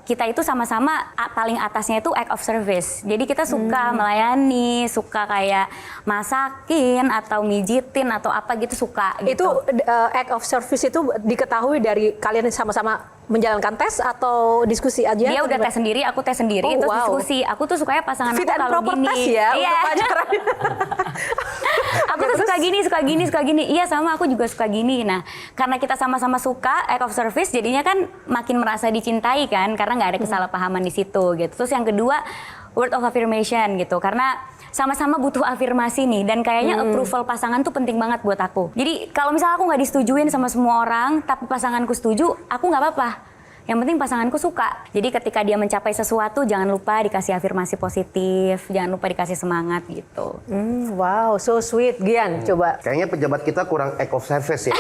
kita itu sama-sama paling atasnya itu act of service. Jadi kita suka melayani, suka kayak masakin atau mijitin atau apa gitu, suka gitu. Itu act of service itu diketahui dari kalian sama-sama menjalankan tes atau diskusi aja? Dia udah tes sendiri, aku tes sendiri, terus diskusi. Aku tuh sukanya pasangan fit aku kalau gini. Tes ya, iya. untuk pacaran. Aku tuh suka gini. Iya sama, aku juga suka gini. Nah, karena kita sama-sama suka act of service, jadinya kan makin merasa dicintai kan, karena nggak ada kesalahpahaman di situ gitu. Terus yang kedua, word of affirmation gitu. Karena sama-sama butuh afirmasi nih, dan kayaknya approval pasangan tuh penting banget buat aku. Jadi kalau misalnya aku nggak disetujuin sama semua orang, tapi pasanganku setuju, aku nggak apa-apa. Yang penting pasanganku suka. Jadi ketika dia mencapai sesuatu, jangan lupa dikasih afirmasi positif, jangan lupa dikasih semangat gitu. Wow, so sweet. Gian, coba. Kayaknya pejabat kita kurang act of service ya.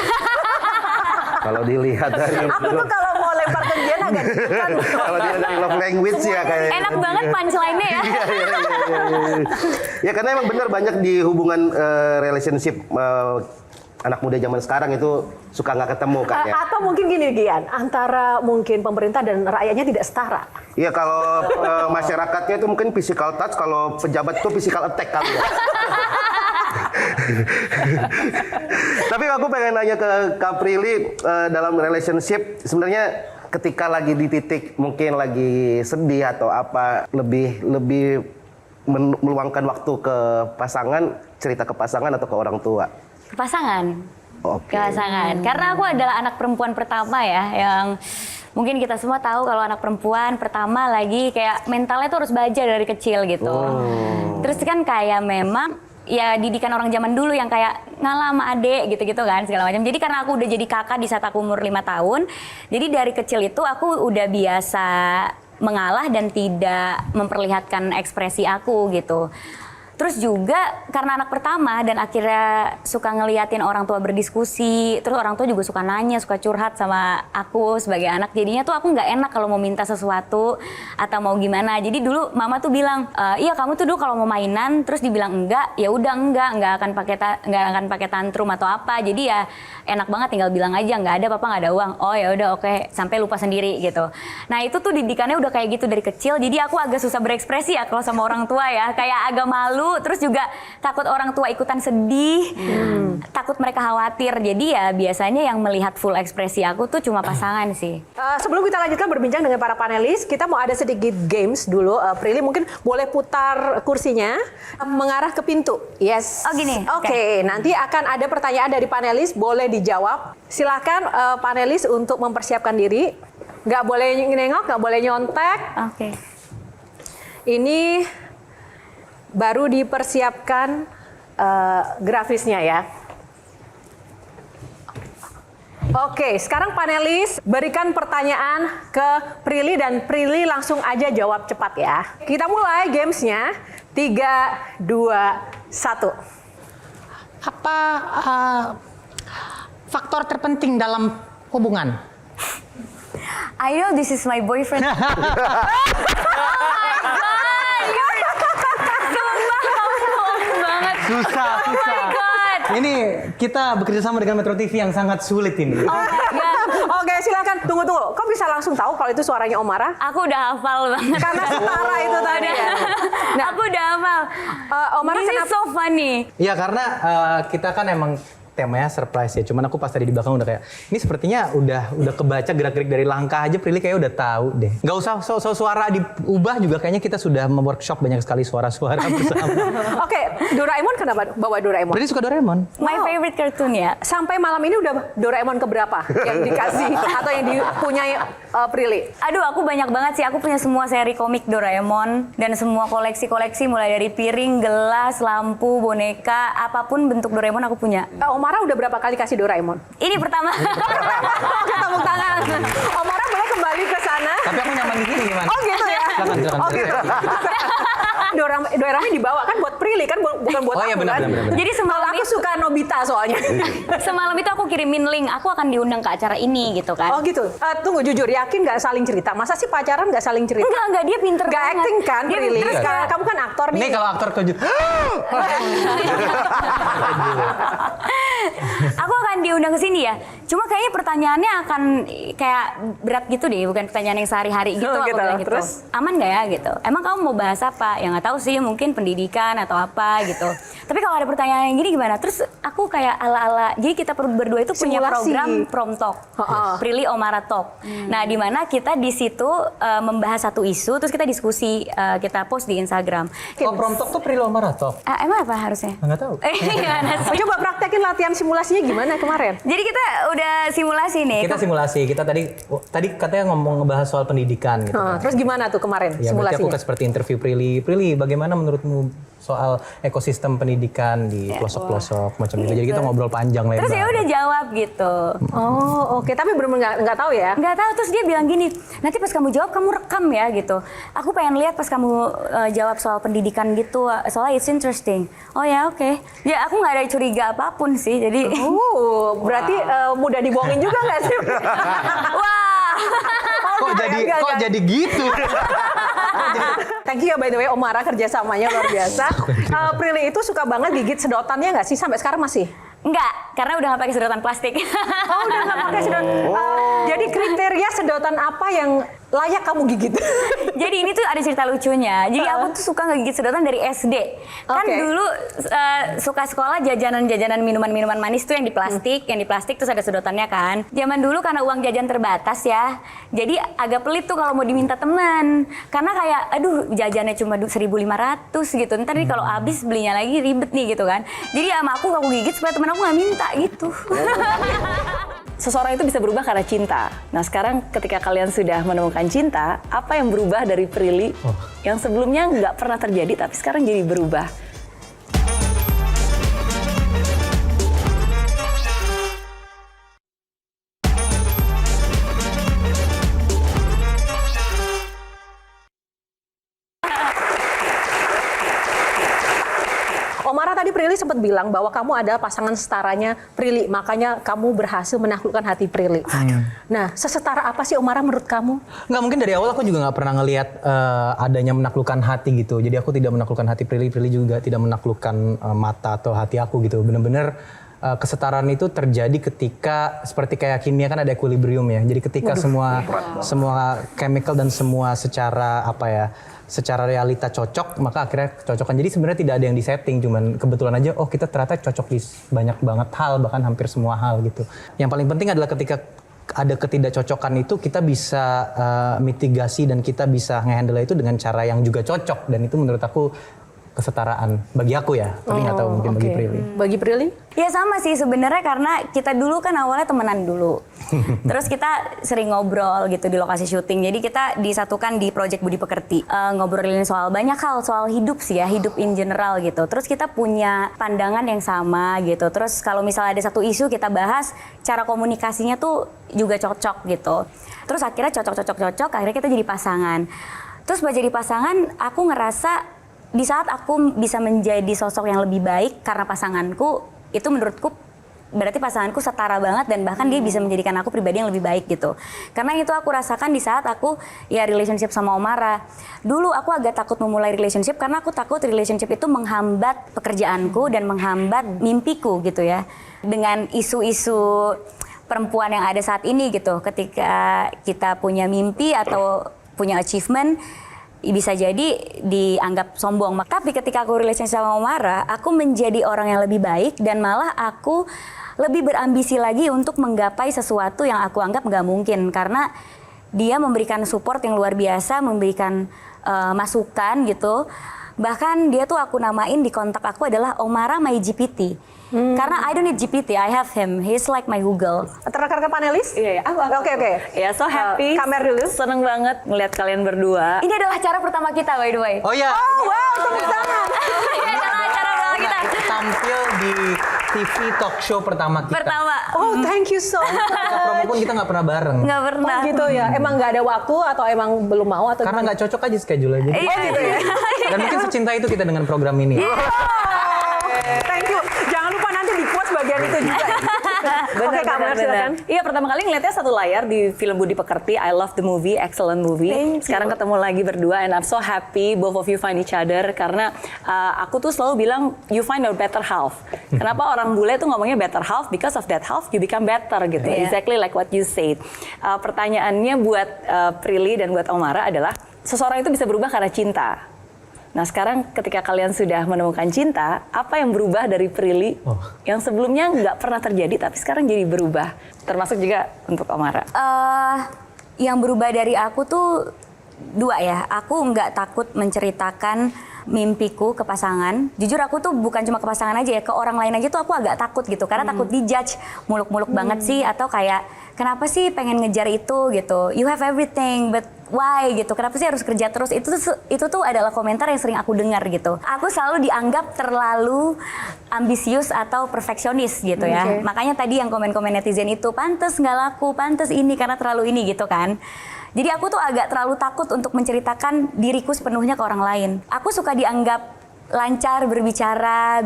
Kalau dilihat dari Aku tuh kalau mau lempar ke Gian agak kan. kalau dilihat dari love language ya kayaknya. Enak banget punchline-nya ya. Ya karena emang benar banyak di hubungan relationship anak muda zaman sekarang itu suka nggak ketemu kan ya. Atau mungkin gini Gian, antara mungkin pemerintah dan rakyatnya tidak setara. Iya kalau masyarakatnya itu mungkin physical touch, kalau pejabat itu physical attack kali ya. Tapi aku pengen nanya ke Kak Prilly, dalam relationship sebenarnya ketika lagi di titik mungkin lagi sedih atau apa, lebih meluangkan waktu ke pasangan, cerita ke pasangan atau ke orang tua? Ke pasangan. Oke. Ke pasangan. Karena aku adalah anak perempuan pertama ya, yang mungkin kita semua tahu kalau anak perempuan pertama lagi kayak mentalnya tuh harus baja dari kecil gitu. Terus kan kayak memang ya didikan orang zaman dulu yang kayak ngalah sama adek gitu-gitu kan segala macam. Jadi karena aku udah jadi kakak di saat aku umur 5 tahun, jadi dari kecil itu aku udah biasa mengalah dan tidak memperlihatkan ekspresi aku gitu. Terus juga karena anak pertama dan akhirnya suka ngeliatin orang tua berdiskusi, terus orang tua juga suka nanya, suka curhat sama aku sebagai anak. Jadinya tuh aku nggak enak kalau mau minta sesuatu atau mau gimana. Jadi dulu mama tuh bilang, iya kamu tuh dulu kalau mau mainan, terus dibilang enggak, ya udah nggak akan pakai tantrum atau apa. Jadi ya enak banget tinggal bilang aja nggak ada papa, nggak ada uang. Oh ya udah oke, sampai lupa sendiri gitu. Nah itu tuh didikannya udah kayak gitu dari kecil. Jadi aku agak susah berekspresi ya kalau sama orang tua ya, kayak agak malu. Terus juga takut orang tua ikutan sedih, takut mereka khawatir. Jadi ya biasanya yang melihat full ekspresi aku tuh cuma pasangan sih. Sebelum kita lanjutkan berbincang dengan para panelis, kita mau ada sedikit games dulu. Prilly mungkin boleh putar kursinya mengarah ke pintu. Yes. Oh gini. Oke, nanti akan ada pertanyaan dari panelis, boleh dijawab. Silakan panelis untuk mempersiapkan diri. Nggak boleh nengok, nggak boleh nyontek. Oke. Ini baru dipersiapkan grafisnya ya. Oke, sekarang panelis berikan pertanyaan ke Prilly dan Prilly langsung aja jawab cepat ya. Kita mulai gamesnya. 3, 2, 1. Apa faktor terpenting dalam hubungan? I know this is my boyfriend. Susah. Ini kita bekerja sama dengan Metro TV yang sangat sulit ini. Oke, silakan. Tunggu. Kok bisa langsung tahu kalau itu suaranya Omara? Aku udah hafal banget. Karena setara itu tadi ya. Nah, aku udah hafal. Omara This is so funny. Iya karena kita kan emang temanya surprise ya. Cuman aku pas tadi di belakang udah kayak, ini sepertinya udah kebaca gerak-gerik dari langkah aja Prilly kayak udah tahu deh. Gak usah suara diubah juga, kayaknya kita sudah memworkshop banyak sekali suara-suara bersama. Oke, Doraemon kenapa bawa Doraemon? Prilly suka Doraemon. My favorite cartoon ya. Sampai malam ini udah Doraemon keberapa yang dikasih atau yang dipunyai Prilly? Aduh, aku banyak banget sih. Aku punya semua seri komik Doraemon dan semua koleksi-koleksi mulai dari piring, gelas, lampu, boneka, apapun bentuk Doraemon aku punya. Omara udah berapa kali kasih Doraemon? Ini pertama. Oke, tepuk tangan. Omara boleh kembali ke sana. Tapi aku nyaman di sini gimana? Oh gitu ya? Silakan. Oke. Doraemon dibawa kan buat Prilly kan, bukan buat Oh aku iya benar. kan? Jadi semalam Aku suka Nobita soalnya. semalam itu aku kirimin link. Aku akan diundang ke acara ini gitu kan. Oh gitu. Tunggu, jujur yakin nggak saling cerita? Masa sih pacaran nggak saling cerita? Enggak, dia pinter Nggak banget. acting kan, Dia Prilly? pinter. Kamu kan aktor nih. Ini kalau aktor kejut. Aku akan diundang ke sini ya. Cuma kayaknya pertanyaannya akan kayak berat gitu deh, bukan pertanyaan yang sehari-hari gitu. Oh, aku gitu. bilang gitu. Terus? Aman nggak ya gitu? Emang kamu mau bahas apa? Ya nggak tahu sih, mungkin pendidikan atau apa gitu. Tapi kalau ada pertanyaan yang gini gimana? Terus aku kayak ala-ala. Jadi kita berdua itu punya Simulasi. program Prom Talk, Prilly Omara Talk. Nah, di mana kita di situ membahas satu isu, terus kita diskusi, kita post di Instagram. Oh Prom Talk tuh Prilly Omara Talk. Emang apa harusnya? Nggak tahu. Gimana sih? Coba praktekin latihan simulasinya gimana kemarin? Jadi kita udah simulasi nih. Kita simulasi. Kita tadi katanya ngomong ngebahas soal pendidikan gitu. Terus gimana tuh kemarin Ya berarti simulasinya? aku seperti interview Prilly. Prilly, bagaimana menurutmu soal ekosistem pendidikan di pelosok-pelosok macam itu. Jadi kita ngobrol panjang lebar. Terus ya udah jawab gitu. Oh, oke. Tapi benar-benar nggak tahu ya? Nggak tahu, terus dia bilang gini, nanti pas kamu jawab kamu rekam ya gitu. Aku pengen lihat pas kamu jawab soal pendidikan gitu, soalnya it's interesting. Oh ya oke. Ya aku nggak ada curiga apapun sih, jadi. Berarti mudah dibohongin juga nggak sih? Wah. Kok jadi gitu? Thank you ya by the way Omara, kerjasamanya luar biasa. Prilly itu suka banget gigit sedotannya nggak sih? Sampai sekarang masih? Enggak, karena udah nggak pakai sedotan plastik. Oh, udah nggak pakai sedotan. Jadi kriteria sedotan apa yang layak kamu gigit? Jadi ini tuh ada cerita lucunya. Jadi aku tuh suka ngegigit sedotan dari SD. Kan dulu suka sekolah jajanan-jajanan minuman-minuman manis tuh yang di plastik terus ada sedotannya kan. Zaman dulu karena uang jajan terbatas ya. Jadi agak pelit tuh kalau mau diminta teman. Karena kayak aduh jajannya cuma 1.500 gitu. Ntar nih kalau habis belinya lagi ribet nih gitu kan. Jadi sama aku gigit supaya temen aku nggak minta gitu. Seseorang itu bisa berubah karena cinta. Nah sekarang ketika kalian sudah menemukan cinta, apa yang berubah dari Prilly yang sebelumnya nggak pernah terjadi tapi sekarang jadi berubah? Omara tadi Prilly sempat bilang bahwa kamu adalah pasangan setaranya Prilly, makanya kamu berhasil menaklukkan hati Prilly. Nah, sesetara apa sih Omara menurut kamu? Nggak, mungkin dari awal aku juga nggak pernah ngelihat adanya menaklukkan hati gitu. Jadi aku tidak menaklukkan hati Prilly, Prilly juga tidak menaklukkan mata atau hati aku gitu. Bener-bener kesetaraan itu terjadi ketika seperti kayak kimia kan ada equilibrium ya. Jadi ketika semua chemical dan semua secara realita cocok, maka akhirnya kecocokan. Jadi sebenarnya tidak ada yang disetting, cuman kebetulan aja kita ternyata cocok di banyak banget hal, bahkan hampir semua hal gitu. Yang paling penting adalah ketika ada ketidakcocokan itu kita bisa mitigasi dan kita bisa nge-handle itu dengan cara yang juga cocok, dan itu menurut aku kesetaraan bagi aku ya, tapi nggak tahu mungkin bagi Prilly. Bagi Prilly? Ya sama sih sebenarnya, karena kita dulu kan awalnya temenan dulu. Terus kita sering ngobrol gitu di lokasi syuting. Jadi kita disatukan di Project Budi Pekerti. Ngobrolin soal banyak hal, soal hidup sih ya, hidup in general gitu. Terus kita punya pandangan yang sama gitu. Terus kalau misalnya ada satu isu kita bahas, cara komunikasinya tuh juga cocok gitu. Terus akhirnya cocok, akhirnya kita jadi pasangan. Terus pas jadi pasangan, aku ngerasa di saat aku bisa menjadi sosok yang lebih baik karena pasanganku, itu menurutku berarti pasanganku setara banget, dan bahkan dia bisa menjadikan aku pribadi yang lebih baik gitu. Karena itu aku rasakan di saat aku ya relationship sama Omara. Dulu aku agak takut memulai relationship karena aku takut relationship itu menghambat pekerjaanku dan menghambat mimpiku gitu ya. Dengan isu-isu perempuan yang ada saat ini gitu, ketika kita punya mimpi atau punya achievement, bisa jadi dianggap sombong. Tapi ketika aku relationship sama Omara, aku menjadi orang yang lebih baik, dan malah aku lebih berambisi lagi untuk menggapai sesuatu yang aku anggap nggak mungkin. Karena dia memberikan support yang luar biasa, memberikan masukan gitu. Bahkan dia tuh aku namain di kontak aku adalah Omara my GPT. Karena I don't need GPT, I have him. He's like my Google. Rekan-rekan panelis? Iya. Oke. Ya, so happy. Kamer dulu. Seneng banget ngeliat kalian berdua. Ini adalah acara pertama kita, by the way. Oh ya. Oh wow, tepuk tangan. Ini adalah acara pertama kita. Tampil di TV talk show pertama kita. Oh, thank you so much. Kita promo pun kita nggak pernah bareng. Nggak pernah. Oh gitu ya. Emang nggak ada waktu atau emang belum mau atau Karena nggak cocok aja schedule aja. Iya, gitu ya. Dan mungkin secinta itu kita dengan program ini. Thank you. Jangan lupa nanti di quotes bagian itu juga. Oke, Kamer silakan. Iya, pertama kali ngeliatnya satu layar di film Budi Pekerti, I love the movie, excellent movie. Sekarang ketemu lagi berdua, and I'm so happy both of you find each other, karena aku tuh selalu bilang you find your better half. Kenapa orang bule tuh ngomongnya better half? Because of that half you become better gitu. Exactly like what you said. Pertanyaannya buat Prilly dan buat Omara adalah, seseorang itu bisa berubah karena cinta. Nah sekarang ketika kalian sudah menemukan cinta, apa yang berubah dari Prilly yang sebelumnya nggak pernah terjadi tapi sekarang jadi berubah? Termasuk juga untuk Omara. Yang berubah dari aku tuh dua ya. Aku nggak takut menceritakan mimpiku ke pasangan. Jujur aku tuh bukan cuma ke pasangan aja ya, ke orang lain aja tuh aku agak takut gitu. Karena takut dijudge, muluk-muluk banget sih, atau kayak kenapa sih pengen ngejar itu gitu. You have everything but why gitu, kenapa sih harus kerja terus? Itu tuh adalah komentar yang sering aku dengar gitu. Aku selalu dianggap terlalu ambisius atau perfeksionis gitu ya. Makanya tadi yang komen-komen netizen itu, pantes nggak laku, pantes ini karena terlalu ini gitu kan. Jadi aku tuh agak terlalu takut untuk menceritakan diriku sepenuhnya ke orang lain. Aku suka dianggap lancar berbicara,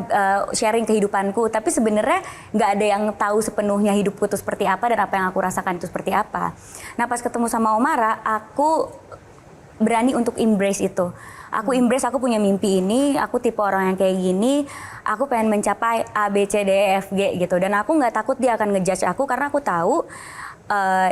sharing kehidupanku, tapi sebenarnya nggak ada yang tahu sepenuhnya hidupku itu seperti apa dan apa yang aku rasakan itu seperti apa. Nah pas ketemu sama Omara, aku berani untuk embrace itu. Aku embrace, aku punya mimpi ini, aku tipe orang yang kayak gini, aku pengen mencapai A, B, C, D, E, F, G gitu. Dan aku nggak takut dia akan ngejudge aku karena aku tahu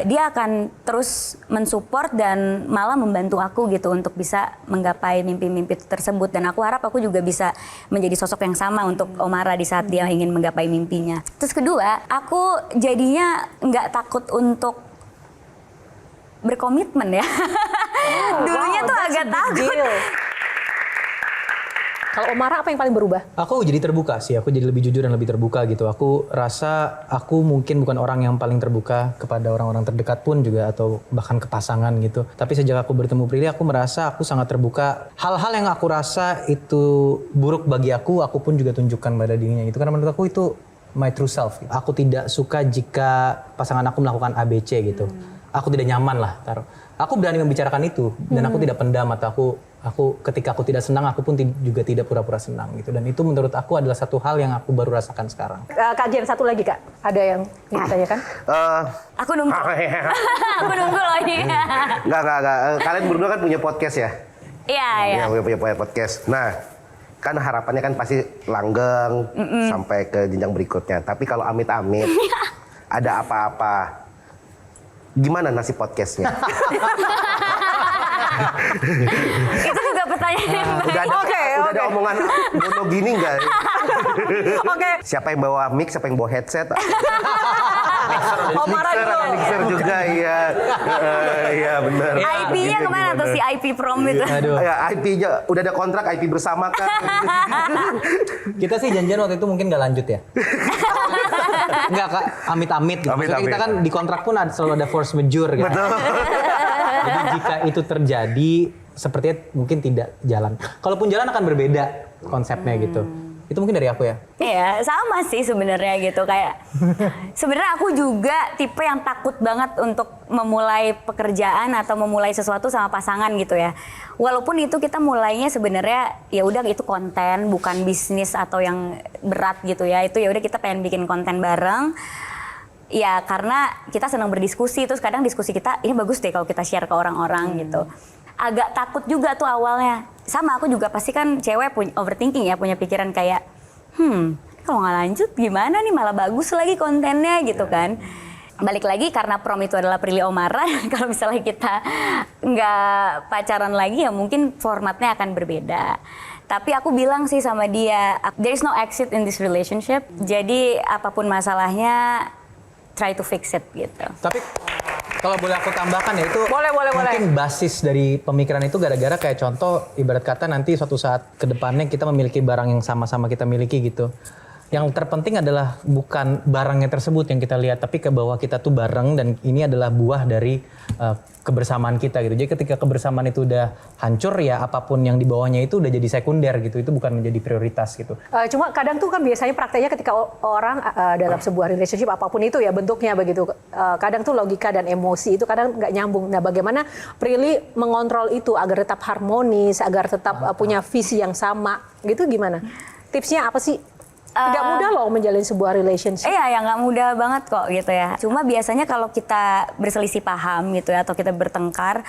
dia akan terus mensupport dan malah membantu aku gitu untuk bisa menggapai mimpi-mimpi tersebut. Dan aku harap aku juga bisa menjadi sosok yang sama untuk Omara di saat dia ingin menggapai mimpinya. Terus kedua, aku jadinya nggak takut untuk berkomitmen ya. Dulunya tuh agak takut. Kalau Omara apa yang paling berubah? Aku jadi terbuka sih, aku jadi lebih jujur dan lebih terbuka gitu. Aku rasa aku mungkin bukan orang yang paling terbuka kepada orang-orang terdekat pun juga atau bahkan ke pasangan gitu. Tapi sejak aku bertemu Prilly, aku merasa aku sangat terbuka. Hal-hal yang aku rasa itu buruk bagi aku pun juga tunjukkan pada dirinya gitu. Karena menurut aku itu my true self. Gitu. Aku tidak suka jika pasangan aku melakukan ABC gitu. Aku tidak nyaman lah, taruh. Aku berani membicarakan itu dan aku tidak pendam atau aku ketika aku tidak senang aku pun juga tidak pura-pura senang gitu, dan itu menurut aku adalah satu hal yang aku baru rasakan sekarang. Kak Jen, satu lagi Kak, ada yang ditanyakan? Aku nunggu. Aku nunggu loh ini. Enggak. Kalian berdua kan punya podcast ya? Iya. Punya podcast. Nah, kan harapannya kan pasti langgeng sampai ke jenjang berikutnya. Tapi kalau amit-amit ada apa-apa, gimana nasib podcastnya? Itu juga pertanyaan yang baik. Udah ada omongan bono gini nggak? Siapa yang bawa mic, siapa yang bawa headset? Mixer juga, iya. Iya benar. IP-nya kemana tuh si IP Prom itu? Ya, IP-nya udah ada kontrak IP bersama kan? Kita sih janjian waktu itu mungkin nggak lanjut ya. Enggak Kak, amit-amit gitu. Maksudnya kita kan di kontrak pun selalu ada force majeure kan. Betul. Jadi jika itu terjadi, sepertinya mungkin tidak jalan. Kalaupun jalan akan berbeda konsepnya gitu. Itu mungkin dari aku ya. Iya, sama sih sebenarnya gitu, kayak sebenarnya aku juga tipe yang takut banget untuk memulai pekerjaan atau memulai sesuatu sama pasangan gitu ya. Walaupun itu kita mulainya sebenarnya ya udah itu konten, bukan bisnis atau yang berat gitu ya. Itu ya udah kita pengen bikin konten bareng. Ya karena kita senang berdiskusi, terus kadang diskusi kita ini bagus deh kalau kita share ke orang-orang gitu. Agak takut juga tuh awalnya. Sama aku juga pasti kan cewek punya overthinking ya, punya pikiran kayak kalau nggak lanjut gimana nih, malah bagus lagi kontennya gitu kan. Balik lagi karena Prom itu adalah Prilly Omara, kalau misalnya kita nggak pacaran lagi ya mungkin formatnya akan berbeda. Tapi aku bilang sih sama dia, there is no exit in this relationship. Jadi apapun masalahnya, try to fix it gitu. Tapi kalau boleh aku tambahkan ya itu boleh. Mungkin basis dari pemikiran itu gara-gara kayak contoh ibarat kata nanti suatu saat ke depannya kita memiliki barang yang sama-sama kita miliki gitu. Yang terpenting adalah bukan barangnya tersebut yang kita lihat, tapi ke bawah kita tuh bareng dan ini adalah buah dari kebersamaan kita gitu. Jadi ketika kebersamaan itu udah hancur ya apapun yang di bawahnya itu udah jadi sekunder gitu. Itu bukan menjadi prioritas gitu. Cuma kadang tuh kan biasanya prakteknya ketika orang dalam sebuah relationship apapun itu ya bentuknya begitu. Kadang tuh logika dan emosi itu kadang nggak nyambung. Nah bagaimana Prilly mengontrol itu agar tetap harmonis, agar tetap punya visi yang sama gitu gimana? Tipsnya apa sih? Tidak mudah loh menjalin sebuah relationship. Iya, ya nggak mudah banget kok gitu ya. Cuma biasanya kalau kita berselisih paham gitu ya, atau kita bertengkar,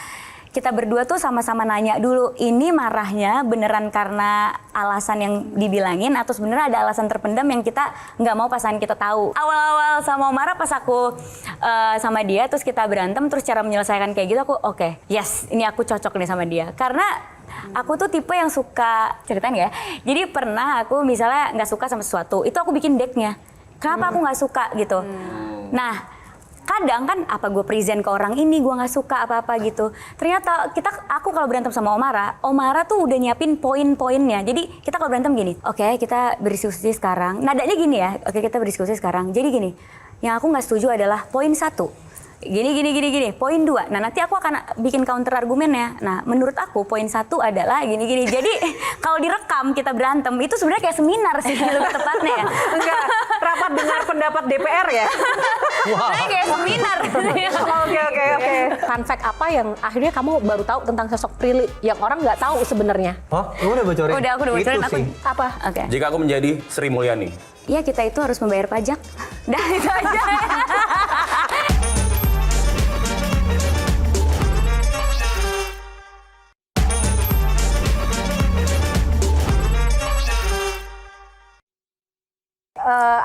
kita berdua tuh sama-sama nanya dulu, ini marahnya beneran karena alasan yang dibilangin atau sebenarnya ada alasan terpendam yang kita nggak mau pasangan kita tahu. Awal-awal sama Omara pas aku sama dia, terus kita berantem, terus cara menyelesaikan kayak gitu aku oke, yes, ini aku cocok nih sama dia. Karena aku tuh tipe yang suka ceritain ya. Jadi pernah aku misalnya nggak suka sama sesuatu, itu aku bikin decknya. Kenapa aku nggak suka gitu. Nah kadang kan apa gue present ke orang ini gue nggak suka apa-apa gitu. Ternyata aku kalau berantem sama Omara tuh udah nyiapin poin-poinnya. Jadi kita kalau berantem gini, oke, kita berdiskusi sekarang. Nadanya gini ya, oke kita berdiskusi sekarang. Jadi gini, yang aku nggak setuju adalah poin 1. gini. Poin 2. Nah, nanti aku akan bikin counter argumennya. Nah, menurut aku poin 1 adalah gini. Jadi kalau direkam kita berantem itu sebenarnya kayak seminar sih lebih tepatnya ya. Enggak, rapat dengar pendapat DPR ya. Sebenarnya kayak seminar. Oke. Fun fact apa yang akhirnya kamu baru tahu tentang sosok Prilly yang orang nggak tahu sebenarnya? Oh, lu udah bocorin? Udah, aku udah bocorin. Itu sih. Apa? Oke. Jika aku menjadi Sri Mulyani. Ya, kita itu harus membayar pajak. Dah, itu aja.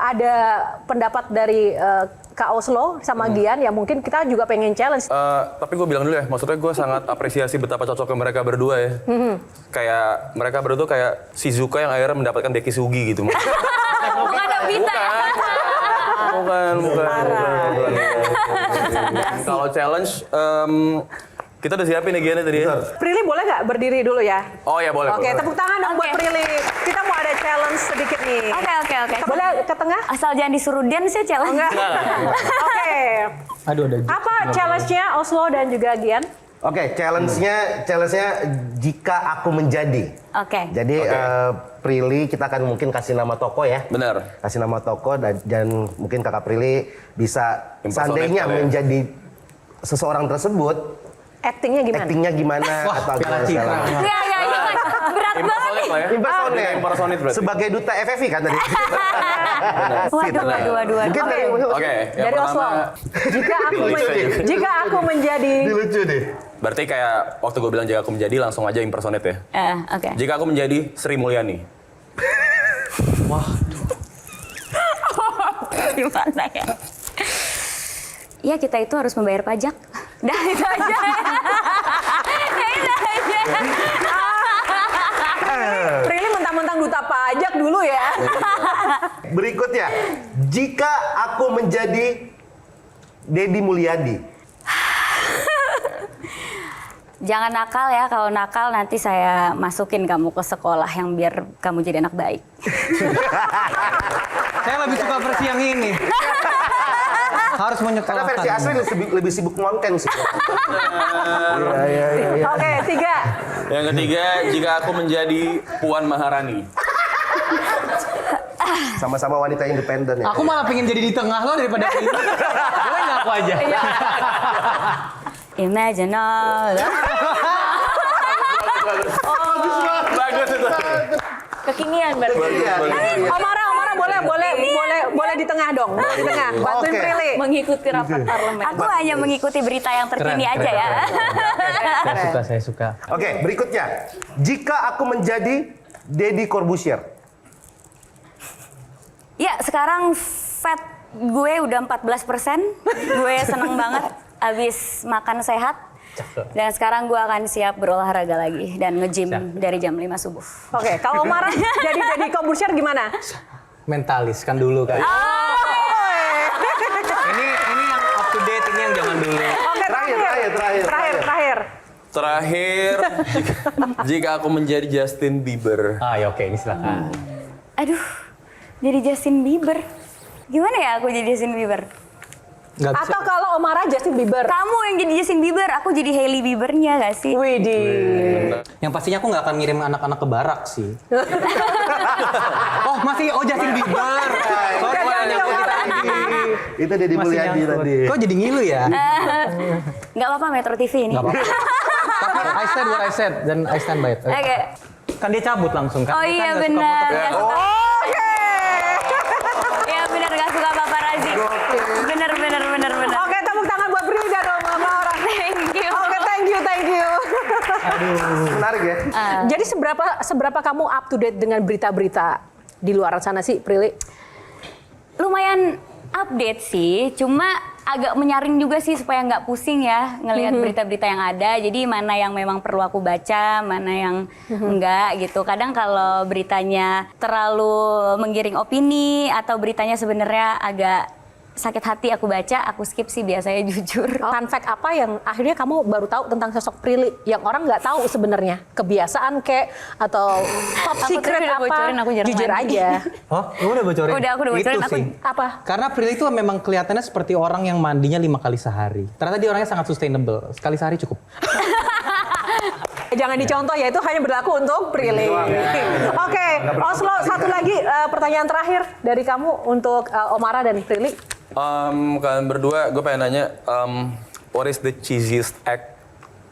Ada pendapat dari Kak Oslo sama Gian yang mungkin kita juga pengen challenge. Tapi gue bilang dulu ya, maksudnya gue sangat apresiasi betapa cocoknya mereka berdua ya. Kayak mereka berdua kayak Shizuka yang akhirnya mendapatkan Deki Sugi gitu. Bukan Nobita. Bukan. Kalau challenge, kita udah siapin ya Gian tadi ya. Prilly boleh nggak berdiri dulu ya? Oh ya boleh. Oke, boleh. tepuk tangan dong buat Oke. Prilly. Kita mau ada challenge sedikit nih. Oke. Boleh ke tengah? Asal jangan disuruh dance ya challenge. Enggak. Oke. Aduh, ada. Apa challenge-nya Oslo dan juga Gian? Oke, challenge-nya jika aku menjadi. Oke. Jadi Prilly kita akan mungkin kasih nama toko ya. Benar. Kasih nama toko dan mungkin Kakak Prilly bisa Impersonate seandainya kali ya. menjadi seseorang tersebut, Actingnya gimana? atau Piala Citra. Ya, berat banget nih. Lah ya. Impersonate berarti. Sebagai duta FFI kan tadi. Waduh. Mungkin Oke, yang Dari Oslo. pertama Jika aku menjadi lucu deh. berarti kayak waktu gue bilang jika aku menjadi langsung aja impersonate ya. Oke. Jika aku menjadi Sri Mulyani. Gimana ya? Ya, kita itu harus membayar pajak. Dah, itu aja. Prilly mentang-mentang duta pajak dulu ya. Berikutnya, jika aku menjadi Deddy Mulyadi. Jangan nakal ya, kalau nakal nanti saya masukin kamu ke sekolah yang biar kamu jadi anak baik. Saya lebih suka versi yang ini. Harus Karena menyekolahkan. versi asli lebih sibuk ngonten sih. Iya. Oke, 3. Yang ketiga, jika aku menjadi Puan Maharani. Sama-sama wanita independen ya. Aku malah pengen jadi di tengah lo daripada ini. Boleh nggak aku aja? Imagine all. Bagus itu. Kekinian berarti. Omara boleh di tengah dong. Boleh di tengah. Bantuin Oke. Prilly. Mengikuti rapat parlemen. Aku hanya mengikuti berita yang terkini aja ya. Saya suka. Oke, berikutnya. Jika aku menjadi Deddy Corbuzier. Ya, sekarang fat gue udah 14%. Gue seneng banget abis makan sehat. Dan sekarang gue akan siap berolahraga lagi dan nge-gym dari jam 5 subuh. Oke, kalau Omara jadi Deddy Corbuzier gimana? Mentalis kan dulu kan. Ini yang up to date, ini yang zaman dulu. Oke, terakhir. Terakhir, jika aku menjadi Justin Bieber. Ya oke, ini silakan. Aduh, jadi Justin Bieber. Gimana ya aku jadi Justin Bieber? Nggak bisa. Atau kalau Omara Justin Bieber. Kamu yang jadi Justin Bieber, aku jadi Hailey Biebernya gak sih? Widih. Yang pastinya aku nggak akan ngirim anak-anak ke barak sih. Justin Bieber. Itu Deddy Mulyadi tadi. Kok jadi ngilu ya? Gak apa-apa Metro TV ini. Nggak apa-apa. Tapi I said what I said dan I stand by it. Oke. Kan dia cabut langsung kan? Oh Dia iya kan nggak suka benar. foto- Gak suka. Iya benar gak suka paparazi. Benar. Oke, tepuk tangan buat Prilly dan Omara. Thank you. Oke, thank you. Menarik ya. Jadi seberapa kamu up to date dengan berita-berita di luar sana sih, Prilly? Lumayan update sih, cuma agak menyaring juga sih supaya nggak pusing ya ngelihat berita-berita yang ada. Jadi mana yang memang perlu aku baca, mana yang enggak gitu. Kadang kalau beritanya terlalu menggiring opini atau beritanya sebenarnya agak sakit hati aku baca, aku skip sih biasanya jujur. Fun fact apa yang akhirnya kamu baru tahu tentang sosok Prilly yang orang nggak tahu sebenarnya? Kebiasaan kek atau top Aku tuh secret udah apa? bocorin, aku jarang Jujur mandi. aja. Oh, kamu udah bocorin? Udah, aku udah bocorin, Itu aku- sih. Apa? Karena Prilly itu memang kelihatannya seperti orang yang mandinya 5 kali sehari. Ternyata dia orangnya sangat sustainable. Sekali sehari cukup. Jangan dicontoh ya, itu hanya berlaku untuk Prilly. Oke, Oslo, satu lagi pertanyaan terakhir dari kamu untuk Omara dan Prilly. Kalian berdua, gue pengen nanya, what is the cheesiest act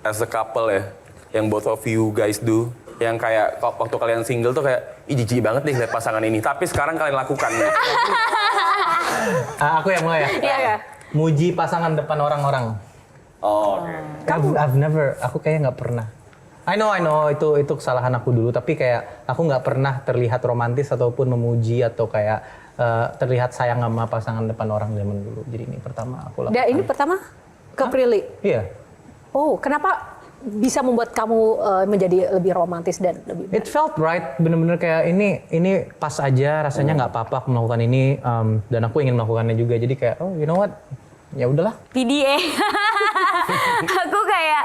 as a couple ya, yang both of you guys do, yang kayak waktu kalian single tuh kayak, ih jijik banget nih lihat pasangan ini, tapi sekarang kalian lakukan ya. Aku yang mulai ya? Iya. Muji pasangan depan orang-orang. Oh, I've never, aku kayaknya nggak pernah. I know, itu kesalahan aku dulu, tapi kayak aku nggak pernah terlihat romantis ataupun memuji atau kayak terlihat sayang sama pasangan depan orang zaman dulu. Jadi ini pertama aku lakukan. Dan ini pertama ke Prilly. Iya. Oh, kenapa bisa membuat kamu menjadi lebih romantis dan lebih? It felt right, bener-bener kayak ini pas aja, rasanya nggak apa-apa aku melakukan ini, dan aku ingin melakukannya juga. Jadi kayak, oh you know what, ya udahlah. PDA. Aku kayak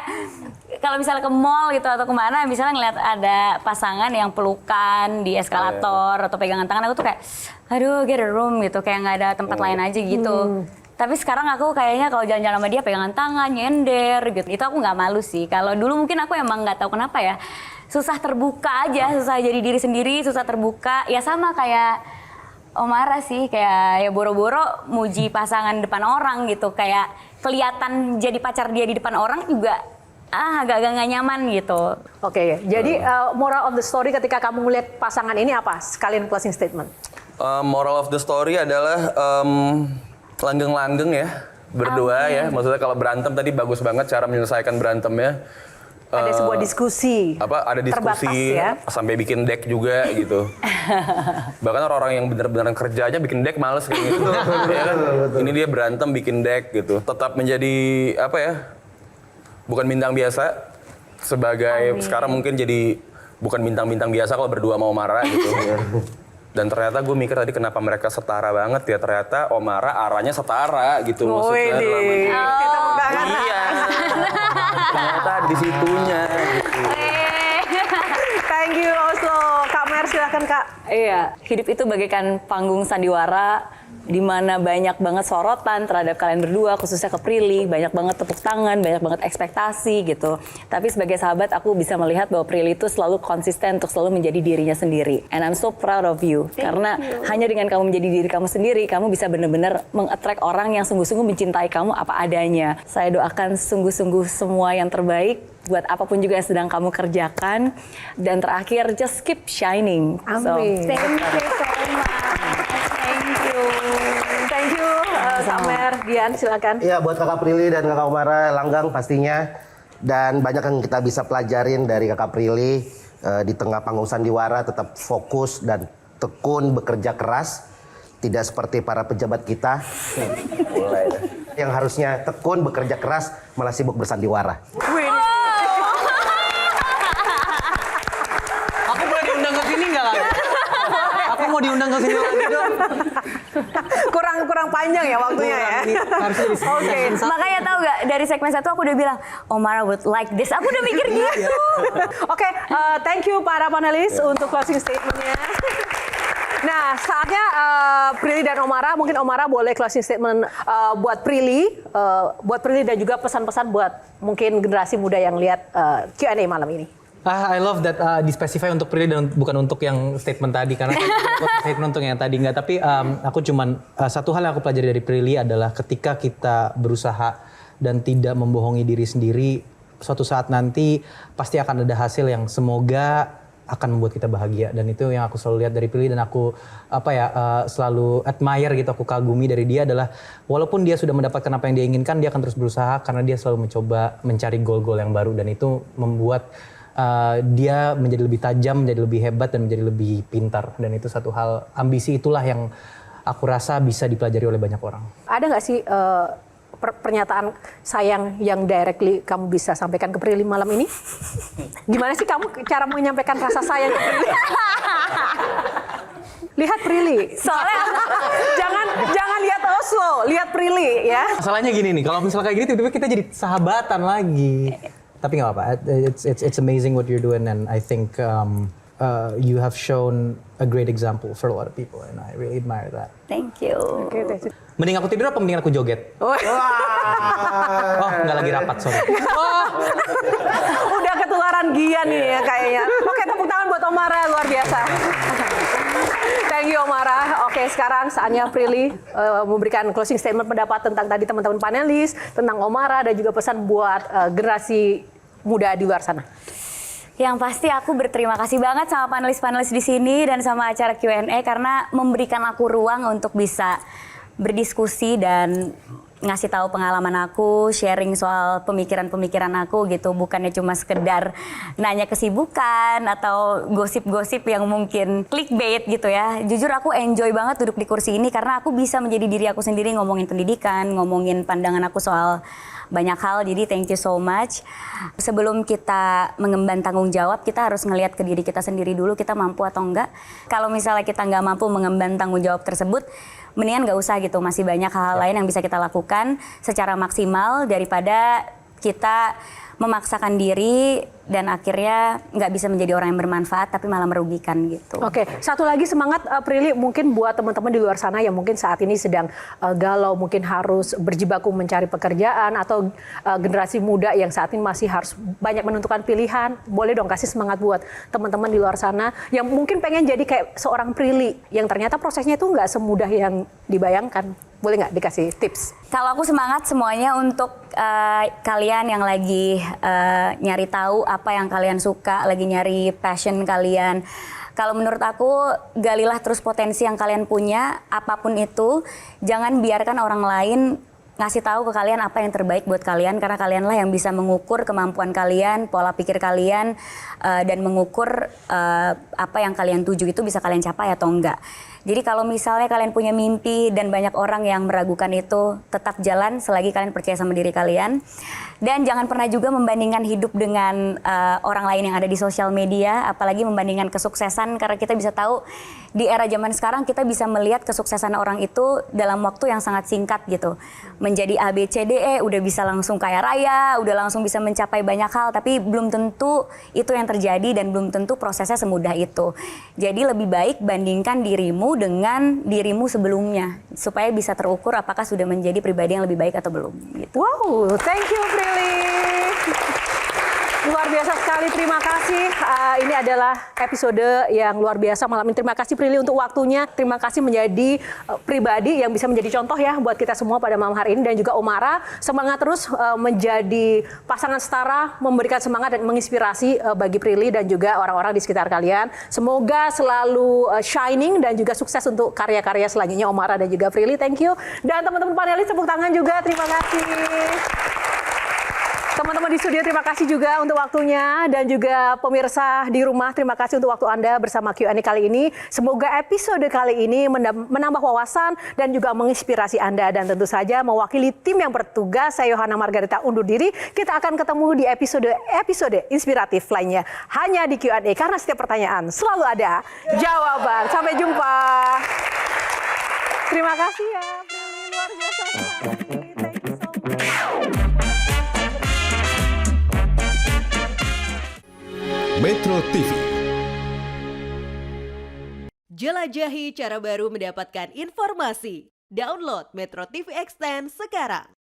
kalau misalnya ke mall gitu atau kemana, misalnya ngeliat ada pasangan yang pelukan di eskalator atau pegangan tangan, aku tuh kayak, aduh get a room gitu, kayak nggak ada tempat lain aja gitu. Tapi sekarang aku kayaknya kalau jalan-jalan sama dia pegangan tangan, nyender gitu, itu aku nggak malu sih. Kalau dulu mungkin aku emang nggak tahu kenapa ya, susah terbuka aja, susah jadi diri sendiri, susah terbuka. Ya sama kayak Omara sih, kayak ya boro-boro muji pasangan depan orang gitu, kayak kelihatan jadi pacar dia di depan orang juga agak-agak nggak nyaman gitu. Oke, jadi moral of the story ketika kamu melihat pasangan ini apa? Sekalian closing statement. Moral of the story adalah langgeng-langgeng ya, berdua ya. Maksudnya kalau berantem tadi bagus banget cara menyelesaikan berantemnya. Ada sebuah diskusi. Ada diskusi terbatas, ya? sampai bikin deck juga gitu. Bahkan orang-orang yang benar-benar kerjanya bikin deck males kayak gitu. Ya kan? Ini dia berantem bikin deck gitu. Tetap menjadi apa ya? Bukan bintang biasa. Sebagai sekarang mungkin jadi bukan bintang-bintang biasa kalau berdua mau marah gitu. Dan ternyata gue mikir tadi kenapa mereka setara banget ya. Ternyata Omara arahnya setara gitu maksudnya. Iya. Ternyata di situnya gitu. Thank you Oslo. Kak Mer silahkan Kak. Iya, hidup itu bagaikan panggung sandiwara di mana banyak banget sorotan terhadap kalian berdua, khususnya ke Prilly, banyak banget tepuk tangan, banyak banget ekspektasi gitu. Tapi sebagai sahabat aku bisa melihat bahwa Prilly itu selalu konsisten untuk selalu menjadi dirinya sendiri. And I'm so proud of you. Karena hanya dengan kamu menjadi diri kamu sendiri, kamu bisa benar-benar meng-attract orang yang sungguh-sungguh mencintai kamu apa adanya. Saya doakan sungguh-sungguh semua yang terbaik buat apapun juga yang sedang kamu kerjakan. Dan terakhir, just keep shining. Amin. Thank you so much. Thank you Kak Mer. Dian silakan. Iya, buat Kakak Prilly dan Kakak Omara, langgang pastinya. Dan banyak yang kita bisa pelajarin dari Kakak Prilly. Di tengah panggung sandiwara tetap fokus dan tekun bekerja keras. Tidak seperti para pejabat kita. Yang harusnya tekun bekerja keras malah sibuk bersandiwara. Aku boleh diundang ke sini nggak lagi? Aku mau diundang ke sini lagi dong. Kurang panjang ya waktunya ya. Oke, makanya tahu gak dari segmen 1 aku udah bilang Omara would like this. Aku udah mikir gitu. Oke, thank you para panelis untuk closing statementnya. Nah, saatnya Prilly dan Omara, mungkin Omara boleh closing statement buat Prilly dan juga pesan-pesan buat mungkin generasi muda yang lihat Q&A malam ini. I love that dispesify untuk Prilly dan bukan untuk yang statement tadi karena statement untuk yang tadi enggak, tapi aku cuman satu hal yang aku pelajari dari Prilly adalah ketika kita berusaha dan tidak membohongi diri sendiri, suatu saat nanti pasti akan ada hasil yang semoga akan membuat kita bahagia. Dan itu yang aku selalu lihat dari Prilly dan aku selalu admire gitu, aku kagumi dari dia adalah walaupun dia sudah mendapatkan apa yang dia inginkan, dia akan terus berusaha karena dia selalu mencoba mencari goal-goal yang baru dan itu membuat dia menjadi lebih tajam, menjadi lebih hebat dan menjadi lebih pintar. Dan itu satu hal, ambisi itulah yang aku rasa bisa dipelajari oleh banyak orang. Ada nggak sih pernyataan sayang yang directly kamu bisa sampaikan ke Prilly malam ini? Gimana sih kamu cara menyampaikan rasa sayang ke Prilly? Lihat Prilly. Soalnya jangan lihat Oslo, lihat Prilly ya. Masalahnya gini nih, kalau misalnya kayak gini tiba-tiba kita jadi sahabatan lagi. Tapi nggak apa-apa. It's amazing what you're doing, and I think you have shown a great example for a lot of people, and I really admire that. Thank you. Mending aku tidur apa mending aku joget? Oh, nggak lagi rapat, sorry. Udah ketularan Gia nih ya kayaknya. Oke, tepuk tangan buat Omara, luar biasa. Thank you Omara. Oke, sekarang saatnya Prilly memberikan closing statement pendapat tentang tadi teman-teman panelis, tentang Omara dan juga pesan buat generasi muda di luar sana. Yang pasti aku berterima kasih banget sama panelis-panelis di sini dan sama acara Q&A karena memberikan aku ruang untuk bisa berdiskusi dan ngasih tahu pengalaman aku, sharing soal pemikiran-pemikiran aku gitu. Bukannya cuma sekedar nanya kesibukan atau gosip-gosip yang mungkin clickbait gitu ya. Jujur aku enjoy banget duduk di kursi ini karena aku bisa menjadi diri aku sendiri, ngomongin pendidikan, ngomongin pandangan aku soal banyak hal. Jadi thank you so much. Sebelum kita mengemban tanggung jawab, kita harus ngelihat ke diri kita sendiri dulu, kita mampu atau enggak. Kalau misalnya kita nggak mampu mengemban tanggung jawab tersebut, mendingan nggak usah gitu. Masih banyak hal lain yang bisa kita lakukan secara maksimal daripada kita memaksakan diri dan akhirnya nggak bisa menjadi orang yang bermanfaat tapi malah merugikan gitu. Oke, satu lagi semangat Prilly mungkin buat teman-teman di luar sana yang mungkin saat ini sedang galau, mungkin harus berjibaku mencari pekerjaan atau generasi muda yang saat ini masih harus banyak menentukan pilihan. Boleh dong kasih semangat buat teman-teman di luar sana yang mungkin pengen jadi kayak seorang Prilly yang ternyata prosesnya itu nggak semudah yang dibayangkan. Boleh nggak dikasih tips? Kalau aku semangat semuanya untuk kalian yang lagi nyari tahu apa yang kalian suka, lagi nyari passion kalian. Kalau menurut aku, galilah terus potensi yang kalian punya, apapun itu. Jangan biarkan orang lain ngasih tahu ke kalian apa yang terbaik buat kalian, karena kalianlah yang bisa mengukur kemampuan kalian, pola pikir kalian, dan mengukur apa yang kalian tuju itu bisa kalian capai atau enggak. Jadi kalau misalnya kalian punya mimpi dan banyak orang yang meragukan itu, tetap jalan selagi kalian percaya sama diri kalian. Dan jangan pernah juga membandingkan hidup dengan orang lain yang ada di sosial media, apalagi membandingkan kesuksesan, karena kita bisa tahu di era zaman sekarang kita bisa melihat kesuksesan orang itu dalam waktu yang sangat singkat gitu. Menjadi ABCDE, udah bisa langsung kaya raya, udah langsung bisa mencapai banyak hal, tapi belum tentu itu yang terjadi dan belum tentu prosesnya semudah itu. Jadi lebih baik bandingkan dirimu dengan dirimu sebelumnya supaya bisa terukur apakah sudah menjadi pribadi yang lebih baik atau belum gitu. Wow, thank you Prilly. Luar biasa sekali, terima kasih. Ini adalah episode yang luar biasa malam ini. Terima kasih Prilly untuk waktunya. Terima kasih menjadi pribadi yang bisa menjadi contoh ya buat kita semua pada malam hari ini. Dan juga Omara, semangat terus menjadi pasangan setara, memberikan semangat dan menginspirasi bagi Prilly dan juga orang-orang di sekitar kalian. Semoga selalu shining dan juga sukses untuk karya-karya selanjutnya Omara dan juga Prilly. Thank you. Dan teman-teman panelis tepuk tangan juga. Terima kasih. Teman-teman di studio, terima kasih juga untuk waktunya. Dan juga pemirsa di rumah, terima kasih untuk waktu Anda bersama Q&A kali ini. Semoga episode kali ini menambah wawasan dan juga menginspirasi Anda. Dan tentu saja mewakili tim yang bertugas, saya Yohana Margarita undur diri. Kita akan ketemu di episode inspiratif lainnya. Hanya di Q&A, karena setiap pertanyaan selalu ada jawaban. Sampai jumpa. Terima kasih ya, Prilly, luar biasa sekali. Metro TV. Jelajahi cara baru mendapatkan informasi. Download Metro TV Extend sekarang.